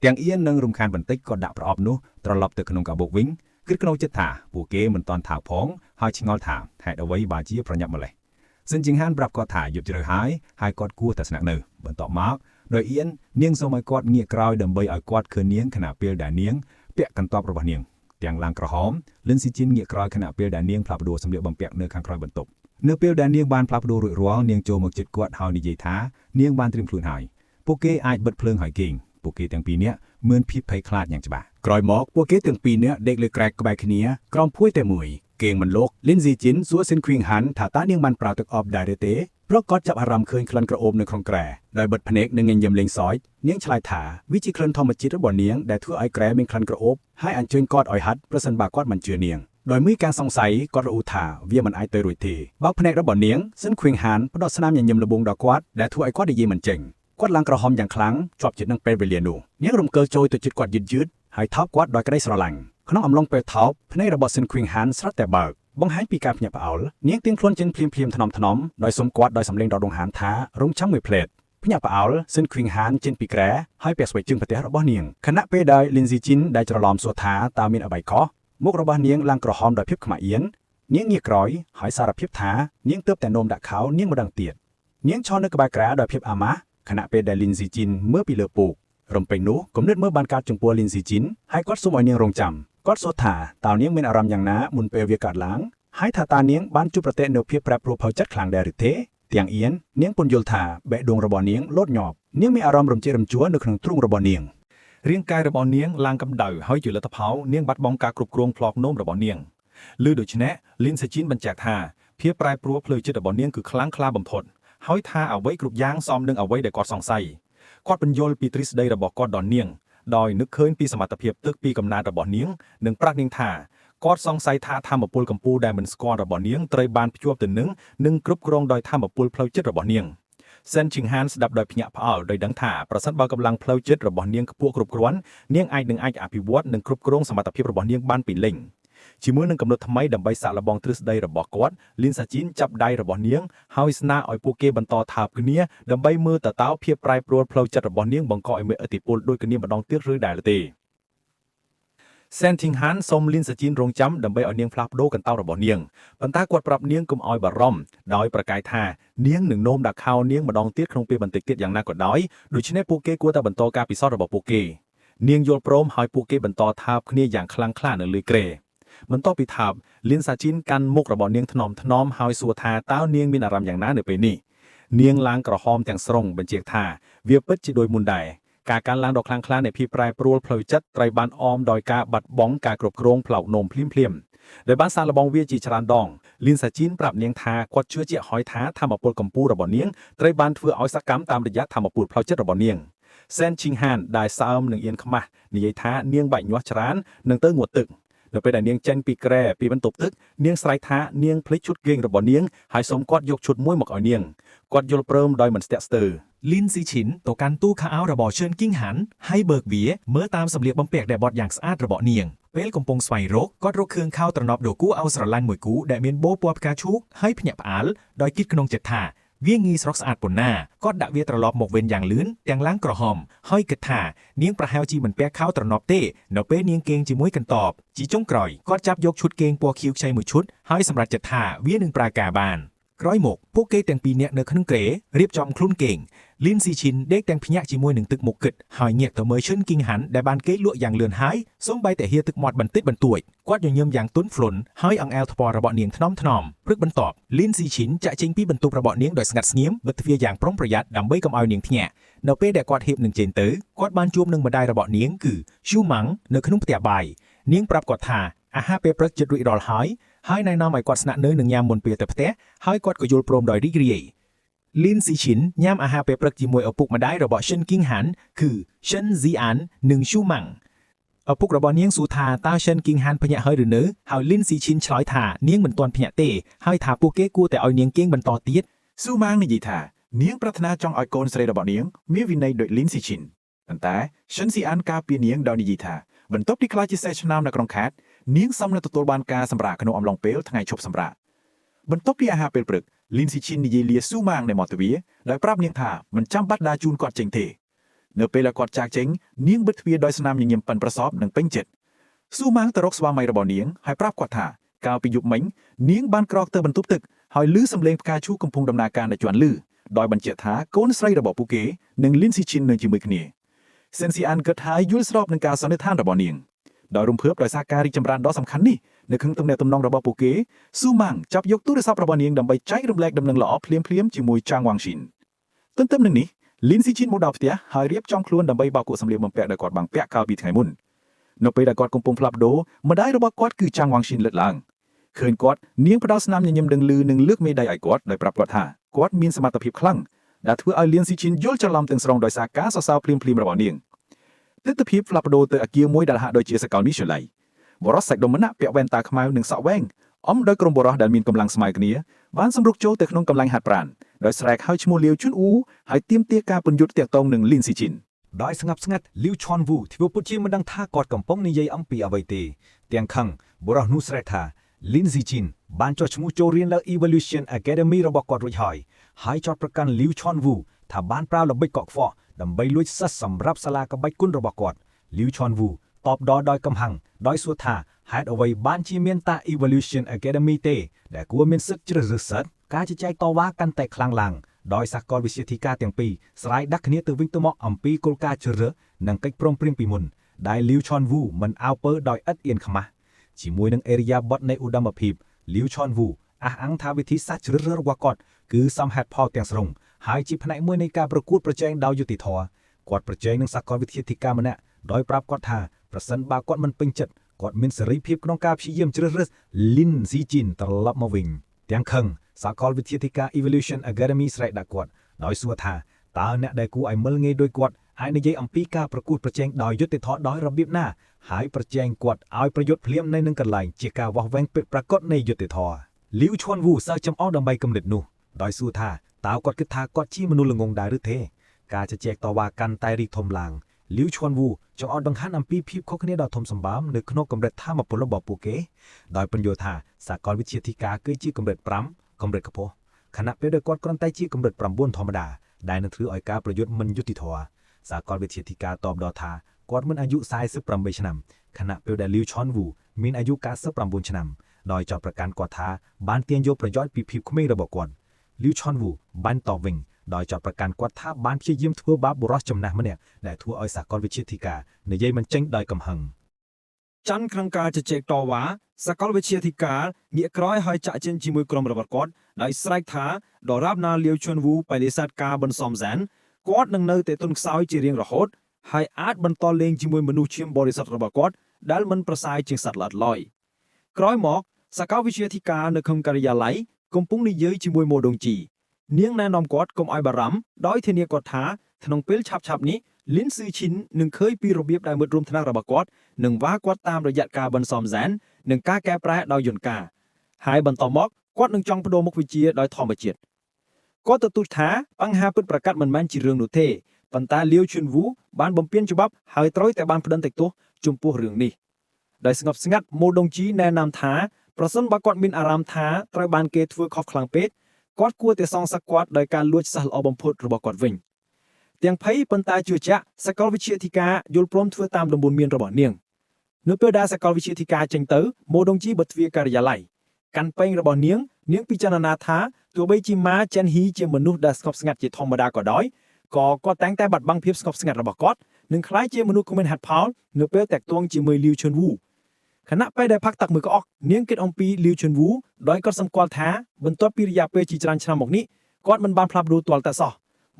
់ទាំងអៀននិងរំខានបន្តិចគាត់ដាក់ប្រអប់នោះត្រឡប់ទៅក្នុងកាបូបវិញគិតក្នុងចិត្តថាពួកគេមិនតាន់ថើបផងហើយឆ្ងល់ថាហេតុអ្វីបានជាប្រញាប់ម្លេះសិនជីងហានប្រាប់គាត់ថាយប់ជ្រៅហើយគាត់គួរតែស្នាក់នៅបន្ទាប់មកដោយអៀននាងសូមឲ្យគាត់ងាកក្រោយដើម្បីឲ្យគាត់ឃើញនាងខណៈពេលដែលនាងពាក់កន្ទប់របស់នាងទាំងឡើងក្រហមលិនស៊ីជីនងាកក្រោយខណៈពេលដែលនាងផ្លាស់ប្ដូរសម្លៀកបំពាក់នៅខាងក្រោយបន្ទប់នៅពេលដែលនាងបានផ្លាស់ប្ដូររួចរាល់នាងចូលមកជិតគាត់ហើយនិយាយថានាងបានត្រៀមខ្លួនហើយពួកគេអាចបិទភ្លើងហើយគេងពួកគេទាំងពីរនាក់មានភាពភ័យខ្លាចយ៉ាងច្បាស់ក្រោយមកពួកគេទាំងពីរនាក់ដេកលើក្រែកក្បែរគ្នាក្រោមភួយតែមួយគេងមិនលោកលិនស៊ីជីនសួរសិនឃ្វីងហានថាតើនាងបានប្រើទឹកអប់ដែរឬទេព្រោះគាត់ចាប់អារម្មណ៍ឃើញក្លិនក្រអូបនៅក្នុងក្រែដោយបិទភ្នែកនិងញញឹមលេងសើចនាងឆ្លើយថាវាជាក្លិនធម្មជាតិរបស់នាងដែលធ្វើឲ្យក្រែមានក្លិនក្រអូបហើយអញ្ជើញគាត់ឲ្យហាត់ប្រសិនបើគាត់មិនជឿនាងដោយមានការសង្ស័យគាត់រអ៊ូថាវាមិនអាចទៅរួចទេបោកភ្នែករបស់នាងសិនឃ្វីងហានផ្ដោតស្នាមញញឹមល្បងដល់គាត់ដែលធ្វើឲ្យគាត់និយាយមិនចេញគាត់ឡើងក្រហមយ៉ាងខ្លាំងជាប់ជិតនឹងពេលវេលានោះនាងរំកិលចូលទៅជិតគាត់យឺតហើយថោកគាត់ដោយក្តីស្រឡាញ់ក្នុងអំឡុងពេលថោកភ្នែករបស់សិនឃ្វីងហានស្រាប់តែបើកបង្ហាញពីការភ្ញាក់ផ្អើលនាងទៀងខ្លួនចេញភ្លាមថ្នមដោយសុំគាត់ដោយសម្លេងដ៏រងហានថារងចាំមួយផ្លេតភ្ញាក់ផ្អើលសិនឃ្វីងហានចេញពីក្រែហើយពាក់ស្បែកជើងប្រទេសរបស់នាងខណៈពេលដែលលិនស៊ីជីនដែលច្រឡំសួរថាតើមានអ្វីខុសមុខរបស់នាងឡើងក្រហមដោយភាពខ្មាស់អៀននាងងាកក្រោយហើយសារភាពថានាងទើបតែនោមដាក់ខោនាងម្ដងទៀតនាងឈរនៅក្បែរក្រែដោយភាពអាម៉ាស់ខណៈពេលដែលលិនស៊ីជីនមើលពីលើពូករំពេញនោះគំនិតមើលបានកើតចំពោះលិនស៊ីជីនហើយគាត់សុំឲ្យនាងរងចាំគាត់សួរថាតើនាងមានអារម្មណ៍យ៉ាងណាមុនពេលវាកើតឡើងហើយថាតើនាងបានជួបប្រទះនូវភាពប្រែប្រួលផ្លូវចិត្តខ្លាំងដែរឬទេទាំងអៀននាងពន្យល់ថាបេះដូងរបស់នាងលោតញាប់នាងមានអារម្មណ៍រំជើបរំជួលនៅក្នុងទ្រូងរបស់នាងរាងកាយរបស់នាងឡើងកម្ដៅហើយជាលទ្ធផលនាងបាត់បង់ការគ្រប់គ្រងផ្លកនោមរបស់នាងឮដូច្នេះលិនសាជីនបញ្ជាក់ថាភាពប្រែប្រួលផ្លូវចិត្តរបស់នាងគឺខ្លាំងក្លាបំផុតហើយថាអ្វីគ្រប់យ៉ាងសមនឹងអ្វីដែលគាត់សង្ស័យគាត់បញ្យល់ពីទ្រឹស្ដីរបស់គាត់ដល់នាងដោយនឹកឃើញពីសមត្ថភាពទឹកពីកំណើតរបស់នាងនិងប្រាប់នាងថាគាត់សង្ស័យថាធម្មពលកម្ពុជាដែលមិនស្គាល់របស់នាងត្រូវបានភ្ជាប់ទៅនឹងគ្រប់គ្រងដោយធម្មពលផ្លូវចិត្តរបស់នាងសិនជីងហានស្ដាប់ដោយភ្ញាក់ផ្អើលដោយដឹងថាប្រសិនបើកម្លាំងផ្លូវចិត្តរបស់នាងខ្ពស់គ្រប់គ្រាន់នាងអាចអភិវឌ្ឍនិងគ្រប់គ្រងសមត្ថភាពរបស់នាងបានពីលេញជាមួយនឹងកំណត់ថ្មីដើម្បីសាកល្បងទ្រឹស្ដីរបស់គាត់លិនសាជីនចាប់ដៃរបស់នាងហើយស្នើឲ្យពួកគេបន្តថើបគ្នាដើម្បីមើលតើភាពប្រែប្រួលផ្លូវចិត្តរបស់នាងបង្កឲ្យមានឥទ្ធិពលដូចគ្នាម្ដងទៀតឬដែរទេសេនធីងហានសូមលិនសាជីនរងចាំដើម្បីឲ្យនាងផ្លាស់ប្ដូរកន្តើមរបស់នាងប៉ុន្តែគាត់ប្រាប់នាងកុំឲ្យបារម្ភដោយប្រកាសថានាងនឹងនោមដាក់ខោនាងម្ដងទៀតក្នុងពេលបន្តិចទៀតយ៉ាងណាក៏ដោយដូច្នេះពួកគេគួរតែបន្តការពិសោធន៍របស់ពួកគេនាងយល់ព្រមឲ្យពួកគេបន្តថើបគ្នាយ៉ាងខ្លាំងក្លានៅលើគ្រែបន្ទាប់ពីថើបលិនសាជីនកាន់មុខរបស់នាងថ្នមហើយសួរថាតើនាងមានអារម្មណ៍យ៉ាងណានៅពេលនេះនាងឡើងក្រហមទាំងស្រុងបញ្ជាក់ថាវាពិតជាដូចមុនដែរ ការឡើងដ៏ខ្លាំងក្លានៃភាពប្រែប្រួលផ្លូវចិត្តត្រូវបានអមដោយការបាត់បង់ការគ្រប់គ្រងផ្លូវនោមភ្លាមៗដោយបានសាកល្បងវាជាច្រើនដងលីនសាជីនប្រាប់នាងថាគាត់ជឿជាក់ហើយថាធម្មពលកម្ពុជារបស់នាងត្រូវបានធ្វើឲ្យសកម្មតាមរយៈធម្មពលផ្លូវចិត្តរបស់នាងសែនឈីងហានដែលសើមនឹងអៀនខ្មាស់និយាយថានាងបាច់ញាស់ច្រើននឹងទៅងូតទឹកនៅពេលដែលនាងចេញពីក្រែពីបន្ទប់ទឹកនាងស្រែកថានាងភ្លេចឈុតគេងរបស់នាងហើយសូមគាត់យកឈុតមួយមកឲ្យនាងគាត់យល់ព្រមដោយមិនស្ទាក់ស្ទើរ លីនស៊ីឈិនទៅកាន់ទូខោអាវរបស់ឈឿនគីងហាន់ហើយបើកវាមើលតាមសម្លៀកបំពាក់ដែលបត់យ៉ាងស្អាតរបស់នាងពេលកំពុងស្វែងរកគាត់រកគ្រឿងខោត្រណប់ដ៏គួរឲ្យស្រឡាញ់មួយគូដែលមានបូពណ៌ផ្កាឈូកហើយភ្ញាក់ផ្អើលដោយគិតក្នុងចិត្តថាវាងាយស្រស់ស្អាតប៉ុណ្ណាគាត់ដាក់វាត្រឡប់មកវិញយ៉ាងលឿនទាំងឡើងក្រហមហើយគិតថានាងប្រហែលជាមិនពាក់ខោត្រណប់ទេនៅពេលនាងគេងជាមួយកន្ទបជាចុងក្រោយគាត់ចាប់យកឈុតគេងពណ៌ខៀវខ្ចីមួយឈុតហើយសម្រេចចិត្តថាវានឹងប្រើការបានក្រោយមកពួកគេទាំងពីរនាក់នៅក្នុងក្រែរៀបចំខ្លួនគេងលីនស៊ីឈិនដេកទាំងភ្ញាក់ជាមួយនឹងទឹកមុខគិតហើយងាកទៅមើលឈិនគីងហាន់ដែលបានគេលក់យ៉ាងលឿនហើយសូម្បីតែហៀទឹកមាត់បន្តិចបន្តួចគាត់ញញឹមយ៉ាងទន់ភ្លន់ហើយអង្អែលថ្ពាល់របស់នាងថ្នមព្រឹកបន្ទាប់លីនស៊ីឈិនចាក់ចេញពីបន្ទប់របស់នាងដោយស្ងាត់ស្ងៀមបិទទ្វារយ៉ាងប្រុងប្រយ័ត្នដើម្បីកុំឲ្យនាងភ្ញាក់នៅពេលដែលគាត់ហៀបនឹងចេញទៅគាត់បានជួបនឹងម្ដាយរបស់នាងគឺស៊ូម៉ាំងនៅក្នុងផ្ទះបាយនាងប្រាប់គាត់ថាអាហារពេលព្រឹកជិតរួចរាល់ហើយណែនាំឲ្យគាត់ស្នាក់នៅនឹងញ៉ាំមុនពេលទៅផ្ទះហើយគាត់ក៏យល់ព្រមដោយរីករាយលីនស៊ីឈិនញ៉ាំអាហារពេលព្រឹកជាមួយឪពុកម្ដាយរបស់ឈិនគីងហាន់គឺឈិនហ្ស៊ីអាននិងស៊ូម៉ាំងឪពុករបស់នាងសួរថាតើឈិនគីងហាន់ភ្ញាក់ហើយឬនៅហើយលីនស៊ីឈិនឆ្លើយថានាងមិនទាន់ភ្ញាក់ទេហើយថាពួកគេគួរតែឲ្យនាងគេងបន្តទៀតស៊ូម៉ាំងនិយាយថានាងប្រាថ្នាចង់ឲ្យកូនស្រីរបស់នាងមានវិន័យដូចលីនស៊ីឈិនប៉ុន្តែឈិនស៊ីអានការពារនាងដោយនិយាយថាបន្ទាប់ពីខ្លាចជាសេះឆ្នាំនៅក្នុងខេត្តនាងសមនឹងទទួលបានការសម្រាកក្នុងអំឡុងពេលថ្ងៃឈប់សម្រាកបន្ទាប់ពីអាហារពេលព្រឹកលីនស៊ីឈិននិយាយលាស៊ូម៉ាងនៅមាត់ទ្វារដោយប្រាប់នាងថាមិនចាំបាច់ដើរជូនគាត់ចេញទេនៅពេលដែលគាត់ចាកចេញនាងបិទទ្វារដោយស្នាមញញឹមប៉ិនប្រសប់និងពេញចិត្តស៊ូម៉ាងទៅរកស្វាមីរបស់នាងហើយប្រាប់គាត់ថាកាលពីយប់មិញនាងបានក្រោកទៅបន្ទប់ទឹកហើយឮសំឡេងផ្កាឈូកកំពុងដំណើរការនៅជាន់លឺដោយបញ្ជាក់ថាកូនស្រីរបស់ពួកគេនិងលីនស៊ីឈិននៅជាមួយគ្នាសិនស៊ីអានគិតថាយល់ស្របនឹងការសន្និដ្ឋានរបស់នាងដោយរំភើបដោយសារការរីកចម្រើនដ៏សំខាន់នេះនៅក្នុងទំនាក់ទំនងរបស់ពួកគេស៊ូម៉ាំងចាប់យកទូរស័ព្ទរបស់នាងដើម្បីចែករំលែកដំណឹងល្អភ្លាមៗជាមួយចាងវ៉ាងស៊ីនទន្ទឹមនឹងនេះលីនស៊ីឈិនមកដល់ផ្ទះហើយរៀបចំខ្លួនដើម្បីបោកគក់សម្លៀកបំពាក់ដែលគាត់បាំងពាក់កាលពីថ្ងៃមុននៅពេលដែលគាត់កំពុងផ្លាប់ដូរម្ដាយរបស់គាត់គឺចាងវ៉ាងស៊ីនលើកឡើងឃើញគាត់នាងផ្ដល់ស្នាមញញឹមដឹងឮនិងលើកមេដៃឲ្យគាត់ដោយប្រាប់គាត់ថាគាត់មានសមត្ថភាពខ្លាំងដែលធ្វើឲ្យលីនស៊ីឈិនយល់ច្រឡំទាំងស្រុងដោយសារការសរសើរភ្លាមៗរបស់នាងទស្សនវិជ្ជាផ្លាប់ដូរទៅអគារមួយដែលហាក់ដូចជាសកលមីស្លៃបរិសុទ្ធសាច់ដុំម្នាក់ពាក់វ៉ែនតាខ្មៅនិងសក់វែងអមដោយក្រុមបរិសុទ្ធដែលមានកម្លាំងស្មើគ្នាបានសម្រុកចូលទៅក្នុងកម្លាំងហាត់ប្រាណដោយស្រែកហៅឈ្មោះលាវជុនអ៊ូហើយទាមទារការពន្យុទ្ធតាក់ទងនឹងលីនស៊ីឈិនដោយស្ងប់ស្ងាត់លីវឆនវូធ្វើពុតជាមិនដឹងថាគាត់កំពុងនិយាយអំពីអ្វីទេទាំងខឹងបរិសុទ្ធនោះស្រែកថាលីនស៊ីឈិនបានចុះឈ្មោះចូលរៀនលើ Evolution Academy របស់គាត់រួចហើយចោទប្រកាន់លីវឆនវូថាបានប្រើល្បិចកក់ខ្វក់ដើម្បីលួចសិស្សសម្រាប់សាលាក្បាច់គុណរបស់គាត់លីវឆនវូតបដល់ដោយកំហឹងដោយសួរថាហេតុអ្វីបានជាមានតា Evolution Academy ទេដែលគួរមានសិទ្ធិជ្រើសរើសសិស្សការជជែកតវ៉ាកាន់តែខ្លាំងឡើងដោយសាកលវិទ្យាធិការទាំងពីរស្រាយដាក់គ្នាទៅវិញទៅមកអំពីគោលការណ៍ជ្រើសរើសនិងកិច្ចព្រមព្រៀងពីមុនដែលលីវឆនវូមិនអើពើដោយឥតអៀនខ្មាស់ជាមួយនឹងអេរិយាបថនៃឧត្តមភាពលីវឆនវូអះអាងថាវិធីសាស្ត្រជ្រើសរើសរបស់គាត់គឺសមហេតុផលទាំងស្រុងហើយជាផ្នែកមួយនៃការប្រកួតប្រជែងដោយយុត្តិធម៌គាត់ប្រជែងនឹងសាកលវិទ្យាធិការម្នាក់ដោយប្រាប់គាត់ថាប្រសិនបើគាត់មិនពេញចិត្តគាត់មានសេរីភាពក្នុងការព្យាយាមជ្រើសរើសលីនស៊ីជីនត្រឡប់មកវិញទាំងខឹងសាកលវិទ្យាធិការ Evolution Academy ស្រែកដាក់គាត់ដោយសួរថាតើអ្នកដែលគួរឲ្យមើលងាយដោយគាត់អាចនិយាយអំពីការប្រកួតប្រជែងដោយយុត្តិធម៌ដោយរបៀបណាហើយប្រជែងគាត់ឲ្យប្រយុទ្ធភ្លាមនៅនឹងកន្លែងជាការវាស់វែងពិតប្រាកដនៃយុត្តិធម៌លីវឈួនវូសើចំអស់ដើម្បីគំនិតនោះដោយសួរថាតើគាត់គិតថាគាត់ជាមនុស្សល្ងងដែរឬទេការជជែកតវ៉ាកាន់តែរីកធំឡើងលីវឈួនវូចង់អត់បង្ហាញអំពីភាពខុសគ្នាដ៏ធំសម្បើមនៅក្នុងកម្រិតធម៌ពលរបស់ពួកគេដោយបញ្យល់ថាសាកលវិទ្យាធិការគឺជាកម្រិត5កម្រិតខ្ពស់ខណៈពេលដែលគាត់គ្រាន់តែជាកម្រិត9ធម្មតាដែលនឹងធ្វើឲ្យការប្រយុទ្ធមិនយុត្តិធម៌សាកលវិទ្យាធិការតបដល់ថាគាត់មានអាយុ48ឆ្នាំខណៈពេលដែលលីវឈុនវូមានអាយុ99ឆ្នាំដោយចោទប្រកាន់គាត់ថាបានទាញយកប្រយោជន៍ពីភាពក្មេងរបស់គាត់លីវឈុនវូបានតបវិញដោយចោទប្រកាន់គាត់ថាបានព្យាយាមធ្វើបាបបុរសចំណាស់ម្នាក់ដែលធ្វើឲ្យសាកលវិទ្យាធិការនិយាយមិនចេញដោយកំហឹងច័ន្ទក្នុងការជជែកតវ៉ាសាកលវិទ្យាធិការងាកក្រោយហើយចាក់ចេញជាមួយក្រុមរបស់គាត់ដោយស្រែកថាដរាបណាលាវឈុនវូបដិសេធការបបន្សំសានគាត់នឹងនៅតែទន់ខ្សោយជារៀងរហូត ហើយអាចបន្តលេងជាមួយមនុស្សឈាមបរិសុទ្ធរបស់គាត់ដែលមិនប្រសើរជាងសត្វល្អិតឡើយក្រោយមកសាកលវិទ្យាធិការនៅក្នុងការិយាល័យកំពុងនិយាយជាមួយម៉ូដុងជីនាងណែនាំគាត់កុំឲ្យបារម្ភដោយធានាគាត់ថាក្នុងពេលឆាប់ៗនេះលីនស៊ឺឈិននឹងឃើញពីរបៀបដែលមិត្តរួមថ្នាក់របស់គាត់នឹងវាគាត់តាមរយៈការបន្សំហ្សែននិងការកែប្រែដោយយន្តការហើយបន្តមកគាត់នឹងចង់បដូរមុខវិជ្ជាដោយធម្មជាតិគាត់ទទូចថាបញ្ហាពិតប្រាកដមិនមែនជារឿងនោះទេប៉ុន្តែលាវឈុនវូបានបំពេញច្បាប់ហើយត្រូវតែបានផ្តន្ទាទោសចំពោះរឿងនេះដោយស្ងប់ស្ងាត់ម៉ូដុងជីណែនាំថាប្រសិនបើគាត់មានអារម្មណ៍ថាត្រូវបានគេធ្វើខុសខ្លាំងពេកគាត់គួរតែសងសឹកគាត់ដោយការលួចសិស្សល្អបំផុតរបស់គាត់វិញទាំងភ័យប៉ុន្តែជឿជាក់សាកលវិទ្យាធិការយល់ព្រមធ្វើតាមដំបូន្មានរបស់នាងនៅពេលដែលសាកលវិទ្យាធិការចេញទៅម៉ូដុងជីបិទទ្វារការិយាល័យកាន់ពេងរបស់នាងពិចារណាថាទោះបីជាម៉ាចេនហ៊ីជាមនុស្សដែលស្ងប់ស្ងាត់ជាធម្មតាក៏ដោយក៏គាត់តែងតែបាត់បង់ភាពស្ងប់ស្ងាត់របស់គាត់និងក្លាយជាមនុស្សគ្មានហេតុផលនៅពេលតាក់ទងជាមួយលាវឈុនវូខណៈពេលដែលផឹកទឹកមួយក្អកនាងគិតអំពីលាវឈុនវូដោយគាត់សម្គាល់ថាបន្ទាប់ពីរយៈពេលជាច្រើនឆ្នាំមកនេះគាត់មិនបានផ្លាស់ប្ដូរទាល់តែសោះ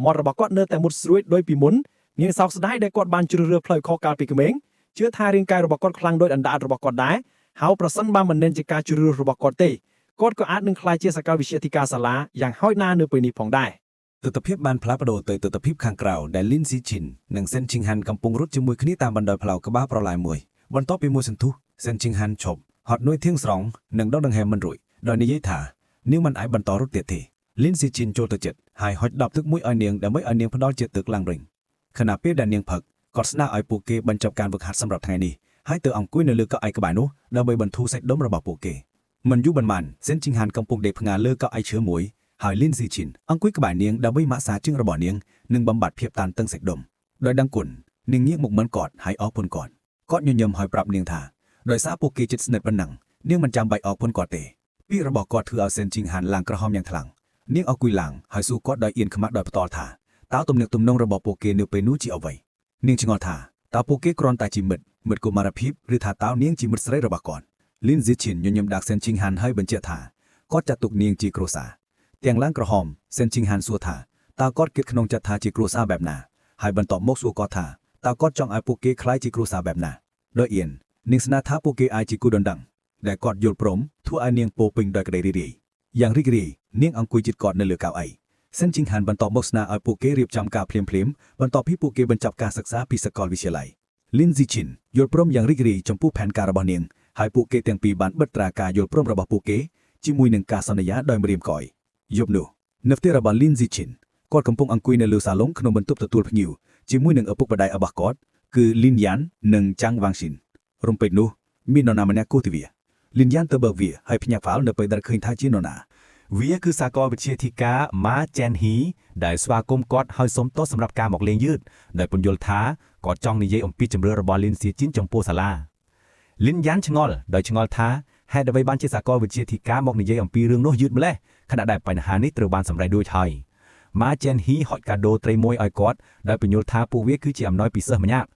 មាត់របស់គាត់នៅតែមុតស្រួយដូចពីមុននាងសោកស្ដាយដែលគាត់បានជ្រើសរើសផ្លូវខុសកាលពីក្មេងជឿថារាងកាយរបស់គាត់ខ្លាំងដូចអណ្ដាតរបស់គាត់ដែរហើយប្រសិនបើមិនមែនជាការជ្រើសរើសរបស់គាត់ទេគាត់ក៏អាចនឹងក្លាយជាសាកលវិទ្យាធិការសាលាយ៉ាងហោចណាស់នៅពេលនេះផងដែរទស្សនវិជ្ជាបានផ្លាស់ប្ដូរទៅទស្សនវិជ្ជាខាងក្រៅដែលលីនស៊ីឈិននិងសេនឈីងហានកំពុងរត់ជាមួយគ្នាតាមបណ្ដោយផ្លូវក្បាលប្រឡាយមួយបន្ទាប់ពីមួយសន្ទុះសេនឈីងហានឈប់ហត់នួយធៀងស្រង់និងដកដង្ហើមមិនរួចដោយនិយាយថានាងមិនអាចបន្តរត់ទៀតទេលីនស៊ីឈិនចូលទៅចិត្តហើយហុចដបទឹកមួយឲ្យនាងដើម្បីឲ្យនាងផ្ដល់ជាតិទឹកឡើងវិញខណៈពេលដែលនាងផឹកគាត់ស្នើឲ្យពួកគេបញ្ចប់ការវឹកហាត់សម្រាប់ថ្ងៃនេះហើយទៅអង្គុយនៅលើកៅអីក្បែរនោះដើម្បីបន្ធូរសាច់ដុំរបស់ពួកគេមិនយូរប៉ុន្មានសេនឈីងហានកំពុងដេកផ្ងាលើកៅអីឈើមួយហើយលីនស៊ីឈិនអង្គុយក្បែរនាងដើម្បីម៉ាស្សាជើងរបស់នាងនិងបំបត្តិភាពតានតឹងសាច់ដុំដោយដឹងគុណនាងងាកមកមើលគាត់ហើយអរគុណគាត់ញញឹមហើយប្រាប់នាងថាដោយសារពួកគេជិតស្និទ្ធប៉ុណ្ណឹងនាងមិនចាំបាច់អរគុណគាត់ទេពាក្យរបស់គាត់ធ្វើឲ្យសេនឈីងហានឡើងក្រហមយ៉ាងខ្លាំងនាងអង្គុយឡើងហើយសួរគាត់ដោយអៀនខ្មាស់ដោយផ្ទាល់ថាតើទំនាក់ទំនងរបស់ពួកគេនៅពេលនោះជាអ្វីនាងឆ្ងល់ថាតើពួកគេគ្រាន់តែជាមិត្តកុមារភាពឬថាតើនាងជាមិត្តស្រីរបស់គាត់លីនស៊ីឈិនញញឹមដាក់សេនឈីងហានហើយបញ្ជាក់ថាគាត់ចាត់ទុកនាងជាគ្រួសារទាំងឡើងក្រហមសេនឈីងហានសួរថាតើគាត់គិតក្នុងចិត្តថាជាគ្រួសារបែបណាហើយបន្តមកសួរគាត់ថាតើគាត់ចង់ឲ្យពួកគេคล้ายជាគ្រួសារបែបណាដោយអៀននាងស្នើថាពួកគេអាចជាគូដណ្ដឹងដែលគាត់យល់ព្រមធ្វើឲ្យនាងពោពេញដោយក្តីរីករាយយ៉ាងរីករាយនាងអង្គុយជិតគាត់នៅលើកៅអីសិនជីងហានបន្តមកស្នើឲ្យពួកគេរៀបចំការភ្លាមបន្ទាប់ពីពួកគេបញ្ចប់ការសិក្សាពីសាកលវិទ្យាល័យលីនស៊ីឈិនយល់ព្រមយ៉ាងរីករាយចំពោះផែនការរបស់នាងហើយពួកគេទាំងពីរបានបិទត្រាការយល់ព្រមរបស់ពួកគេជាមួយនឹងការសន្យាដោយម្រាមកយយប់នោះនៅផ្ទះរបស់លីនស៊ីឈិនគាត់កំពុងអង្គុយនៅលើសាឡុងក្នុងបន្ទប់ទទួលភ្ញៀវជាមួយនឹងឪពុកម្ដាយរបស់គាត់គឺលីនយ៉ាននិងចាងវ៉ាងស៊ីនរំពេចនោះមាននរណាម្នាក់គូទិវាលីនយ៉ានទៅបើកវាហើយភ្ញាក់ផ្អើលនៅពេលដែលឃើញថាជានរណាវាគឺសាកលវិទ្យាធិការម៉ាចេនហ៊ីដែលស្វាគមន៍គាត់ហើយសុំទោសសម្រាប់ការមកលេងយឺតដោយពន្យល់ថាគាត់ចង់និយាយអំពីជំរឿរបស់លីនស៊ីជីនចំពោះសាលាលីនយ៉ានឆ្ងល់ថាហេតុអ្វីបានជាសាកលវិទ្យាធិការមកនិយាយអំពីរឿងនោះយឺតម្ល៉េះខណៈដែលបញ្ហានេះត្រូវបានសម្រេចរួចហើយម៉ាចេនហ៊ីហុចកាដូត្រីមួយឲ្យគាត់ដោយពន្យល់ថាពួកវាគឺជាអំណោយពីសិស្សម្នាក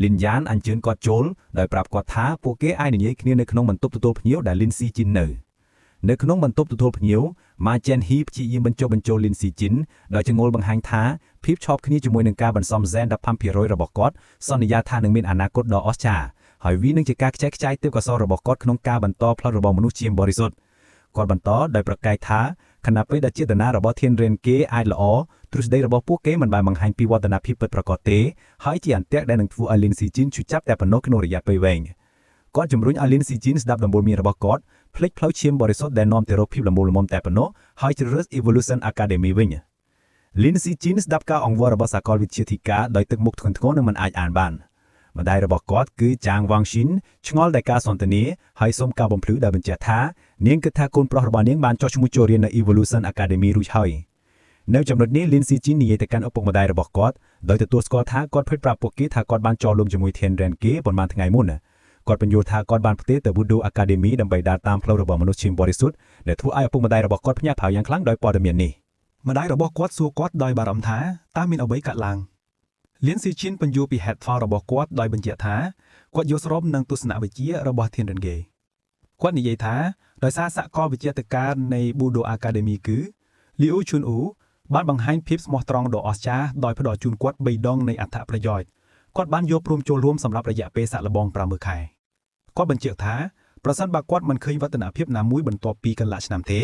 ់លីនយ៉ានអញ្ជើញគាត់ចូលដោយប្រាប់គាត់ថាពួកគេអាចនិយាយគ្នានៅក្នុងបន្ទប់ទទួលភ្ញៀវដែលលីនស៊ីជីននៅក្នុងបន្ទប់ទទួលភ្ញៀវម៉ាចេនហ៊ីព្យាយាមបញ្ចូលលីនស៊ីជីនដោយចងល់បង្ហាញថាភាពឆោបគ្នាជាមួយនឹងការបន្សំហ្សែន 15% របស់គាត់សន្យាថានឹងមានអនាគតដ៏អស្ចារ្យហើយវានឹងជាការខ្ចីខ្ចាយទេពកោសល្យរបស់គាត់ក្នុងការបន្តផ្លូវរបស់មនុស្សជាបរិសុទ្ធគាត់បន្តដោយប្រកែកថាខណៈពេលដែលចេតនារបស់ធានរេនគេអាចល្អទ្រឹស្ដីរបស់ពួកគេមិនបានបង្ហាញពីវឌ្ឍនភាពពិតប្រាកដទេហើយជាអន្ទាក់ដែលនឹងធ្វើឲ្យលីនស៊ីជីនឈឺចាប់តែប៉ុណ្ណោះក្នុងរយៈពេលវែងគាត់ជំរុញឲ្យលីនស៊ីជីនស្ដាប់ដំបូន្មានរបស់គាត់ផ្លេចផ្លូវឈាមបរិសុទ្ធដែលនាំទៅរកភាពល្មមតែប៉ុណ្ណោះហើយជ្រើសរើស Evolution Academy វិញលីនស៊ីជីនស្ដាប់ការអង្វររបស់សាកលវិទ្យាធិការដោយទឹកមុខធ្ងន់ធ្ងរនិងមិនអាចអានបានម្ដាយរបស់គាត់គឺចាងវ៉ាងស៊ីនឆ្ងល់តែការសន្ទនាហើយសូមការបំភ្លឺដែលបញ្ជាក់ថានាងគិតថាកូនប្រុសរបស់នាងបានចុះឈ្មោះចូលរៀននៅ Evolution Academy រួចហើយនៅចំណុចនេះលីនស៊ីជីននិយាយទៅកាន់ឪពុកម្ដាយរបស់គាត់ដោយទទួលស្គាល់ថាគាត់ភ័យប្រាប់ពួកគេថាគាត់បានចោលលំជាមួយធានរ៉ែនគេប៉ុន្មានថ្ងៃមុនគាត់បញ្យល់ថាគាត់បានផ្ទេរទៅ Voodoo Academy ដើម្បីដើរតាមផ្លូវរបស់មនុស្សឈាមបរិសុទ្ធដែលធ្វើឲ្យឪពុកម្ដាយរបស់គាត់ភ្ញាក់ផ្អើលយ៉ាងខ្លាំងដោយព័ត៌មាននេះម្ដាយរបស់គាត់សួរគាត់ដោយបារម្ភថាតើមានអ្វីកើតឡើងលៀនស៊ីឈិនបញ្យល់ពីហេតុផលរបស់គាត់ដោយបញ្ជាក់ថាគាត់យល់ស្របនឹងទស្សនវិជ្ជារបស់ធានរ៉ែនគេគាត់និយាយថាដោយសារសាកលវិទ្យាធិការនៃ Voodoo Academy គឺលីអូឈុនអ៊ូបានបង្ហាញភាពស្មោះត្រង់ដ៏អស្ចារ្យដោយផ្ដល់ជូនគាត់3ដងនៃអត្ថប្រយោជន៍ គាត់បានយកព្រមចូលរួមសម្រាប់រយៈពេលសាក់លបង5ខែគាត់បញ្ជាក់ថាប្រសិនបើគាត់មិនឃើញវឌ្ឍនភាពណាមួយបន្ទាប់ពីកន្លះឆ្នាំទេ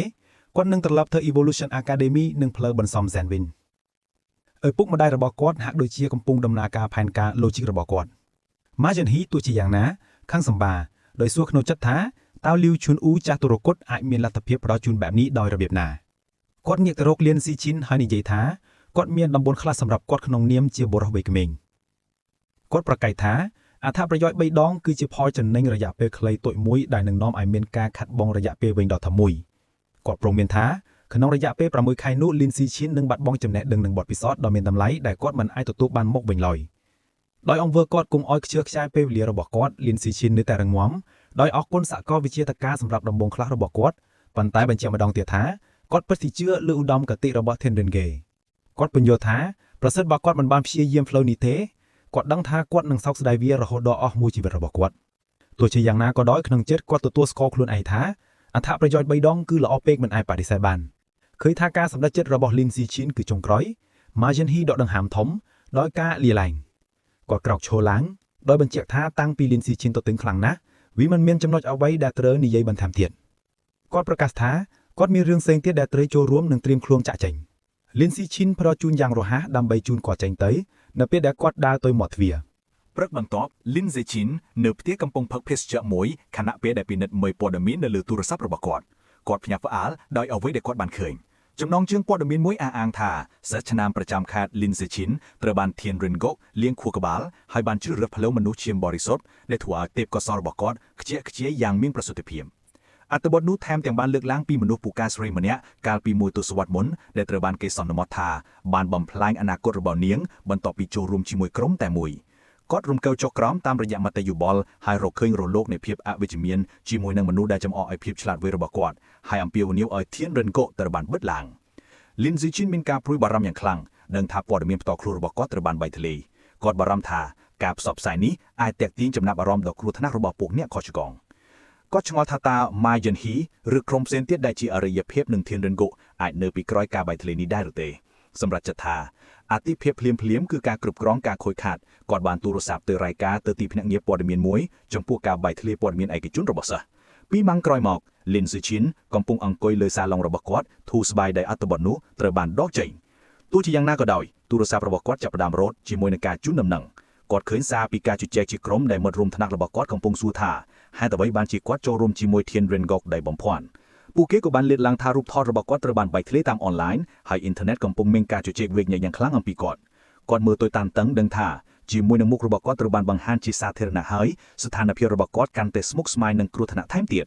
គាត់នឹងត្រឡប់ទៅ Evolution Academy និងផ្លូវបន្សំសែនវិញឪពុកម្ដាយរបស់គាត់ហាក់ដូចជាកំពុងដំណើរការផែនការ logic របស់គាត់ Margin He ទោះជាយ៉ាងណាខាងសម្បាដោយសួរក្នុងចិត្តថាតើលីវឈុនអ៊ូចាស់ទុរគតអាចមានលទ្ធភាពផ្ដល់ជូនបែបនេះដោយរបៀបណាគាត់ងាកទៅរកលៀនស៊ីឈិនហើយនិយាយថាគាត់មានដំបូន្មានខ្លះសម្រាប់គាត់ក្នុងនាមជាបុរសវ័យក្មេងគាត់ប្រកែកថាអត្ថប្រយោជន៍3ដងគឺជាផលចំណេញរយៈពេលខ្លីតូចមួយដែលនឹងនាំឲ្យមានការខាត់បងរយៈពេលវែងដល់ធំមួយគាត់ព្រមមានថាក្នុងរយៈពេល6ខែនោះលីនស៊ីឈិននឹងបាត់បង់ចំណេះដឹងនិងបទពិសោធន៍ដ៏មានតម្លៃដែលគាត់មិនអាចទទួលបានមកវិញឡើយដោយអង្គើគាត់គង់ឲ្យខ្ជិលខ្ជាយពេលវេលារបស់គាត់លីនស៊ីឈិននៅតែរងំដោយអរគុណសាកលវិទ្យាការសម្រាប់ដំបងខ្លះរបស់គាត់ប៉ុន្តែបញ្ជាក់ម្ដងទៀតថាគាត់ពិតជាជឿលើឧត្តមគតិរបស់ Tenrenge គាត់ពន្យល់ថាប្រសិនបើគាត់មិនបានព្យាយាមផ្លូវនេះទេគាត់ដឹងថាគាត់នឹងសោកស្ដាយវារហូតដល់អស់មួយជីវិតរបស់គាត់ទោះជាយ៉ាងណាក៏ដោយក្នុងចិត្តគាត់ទទួលស្គាល់ខ្លួនឯងថាអត្ថប្រយោជន៍3ដងគឺល្អពេកមិនអាចបដិសេធបានឃើញថាការសម្រេចចិត្តរបស់ Lin Sichin គឺចុងក្រោយ Margin He ដកដង្ហើមធំដោយការលាលែងគាត់ក្រោកឈរឡើងដោយបញ្ជាក់ថាតាំងពី Lin Sichin ទៅទឹងខ្លាំងណាស់វាមិនមានចំណុចអ្វីដែលត្រូវនិយាយបន្ថែមទៀតគាត់ប្រកាសថាគាត់មានរឿងផ្សេងទៀតដែលត្រូវចូលរួមនិងត្រៀមខ្លួនចាក់ចេញ Lin Sichin ផ្ដល់ជូនយ៉ាងរហ័សដើម្បីជូនគាត់ចេញទៅនៅពេលដែលគាត់ដើរទៅមាត់ទ្វារព្រឹកបន្ទាប់ Lin Sichin នៅផ្ទះកំពុងផឹកភេសជ្ជៈមួយខណៈពេលដែលពិនិត្យមើលព័ត៌មាននៅលើទូរស័ព្ទរបស់គាត់ភ្ញាក់ផ្អើលដោយអ្វីដែលគាត់បានឃើញចំណងជើងព័ត៌មានមួយអះអាងថាសិស្សឆ្នាមប្រចាំខេត្ត Lin Sichin ត្រូវបាន Tenrenge លាងខួរក្បាលហើយបានជ្រើសរើសផ្លូវមនុស្សឈាមបរិសុទ្ធដែលធ្វើឲ្យទេពកោសល្យរបស់គាត់ខ្ជាក់ខ្ជាយយ៉ាងមានប្រសិទ្ធភាពអត្ថបទនោះថែមទាំងបានលើកឡើងពីមនុស្សពូកែស្រីម្នាក់កាលពីមួយទសវត្សរ៍មុនដែលត្រូវបានគេសន្មតថាបានបំផ្លាញអនាគតរបស់នាងបន្ទាប់ពីចូលរួមជាមួយក្រុមតែមួយគាត់រំកិវចុះក្រោមតាមរយៈមតិយោបល់ហើយរកឃើញរលកនៃភាពអវិជ្ជមានជាមួយនឹងមនុស្សដែលចំអកឲ្យភាពឆ្លាតវៃរបស់គាត់ហើយអំពាវនាវឲ្យ Tenrenge ត្រូវបានបិទឡើង Lin Sichin មានការព្រួយបារម្ភយ៉ាងខ្លាំងនឹងថាព័ត៌មានផ្ទាល់ខ្លួនរបស់គាត់ត្រូវបានបែកធ្លាយគាត់បារម្ភថាការផ្សព្វផ្សាយនេះអាចទាក់ទាញចំណាប់អារម្មណ៍ដ៏គ្រោះថ្នាក់របស់ពួកអ្នកខុសឆ្គងគាត់ឆ្ងល់ថាតើ Margin He ឬក្រុមផ្សេងទៀតដែលជាអរិយភាពនឹង Tenrenge អាចនៅពីក្រោយការបែកធ្លាយនេះដែរឬទេសម្រាប់ចិត្តថាអាទិភាពភ្លាមគឺការគ្រប់គ្រងការខូចខាតគាត់បានទូរស័ព្ទទៅរាយការណ៍ទៅទីភ្នាក់ងារព័ត៌មានមួយចំពោះការបែកធ្លាយព័ត៌មានឯកជនរបស់សិស្សពីម៉ោងក្រោយមក Lin Sichin កំពុងអង្គុយលើសាឡុងរបស់គាត់ធូរស្បើយដោយអត្ថបទនោះត្រូវបានដកចេញទោះជាយ៉ាងណាក៏ដោយទូរស័ព្ទរបស់គាត់ចាប់ផ្ដើមរត់ជាមួយនឹងការជូនដំណឹងគាត់ឃើញសារពីការជជែកជាក្រុមដែលមិត្តរួមថ្នាក់របស់គាត់កំពុងសួរថាហេតុអ្វីបានជាគាត់ចូលរួមជាមួយ Tenrenge ដោយបំភាន់ពួកគេក៏បានលើកឡើងថារូបថតរបស់គាត់ត្រូវបានបែកធ្លាយតាមអនឡាញហើយអ៊ីនធឺណិតកំពុងមានការជជែកវែកញែកយ៉ាងខ្លាំងអំពីគាត់មើលទៅតានតឹងដឹងថាជាមួយនឹងមុខរបស់គាត់ត្រូវបានបង្ហាញជាសាធារណៈហើយស្ថានភាពរបស់គាត់កាន់តែស្មុគស្មាញនឹងគ្រោះថ្នាក់ថែមទៀត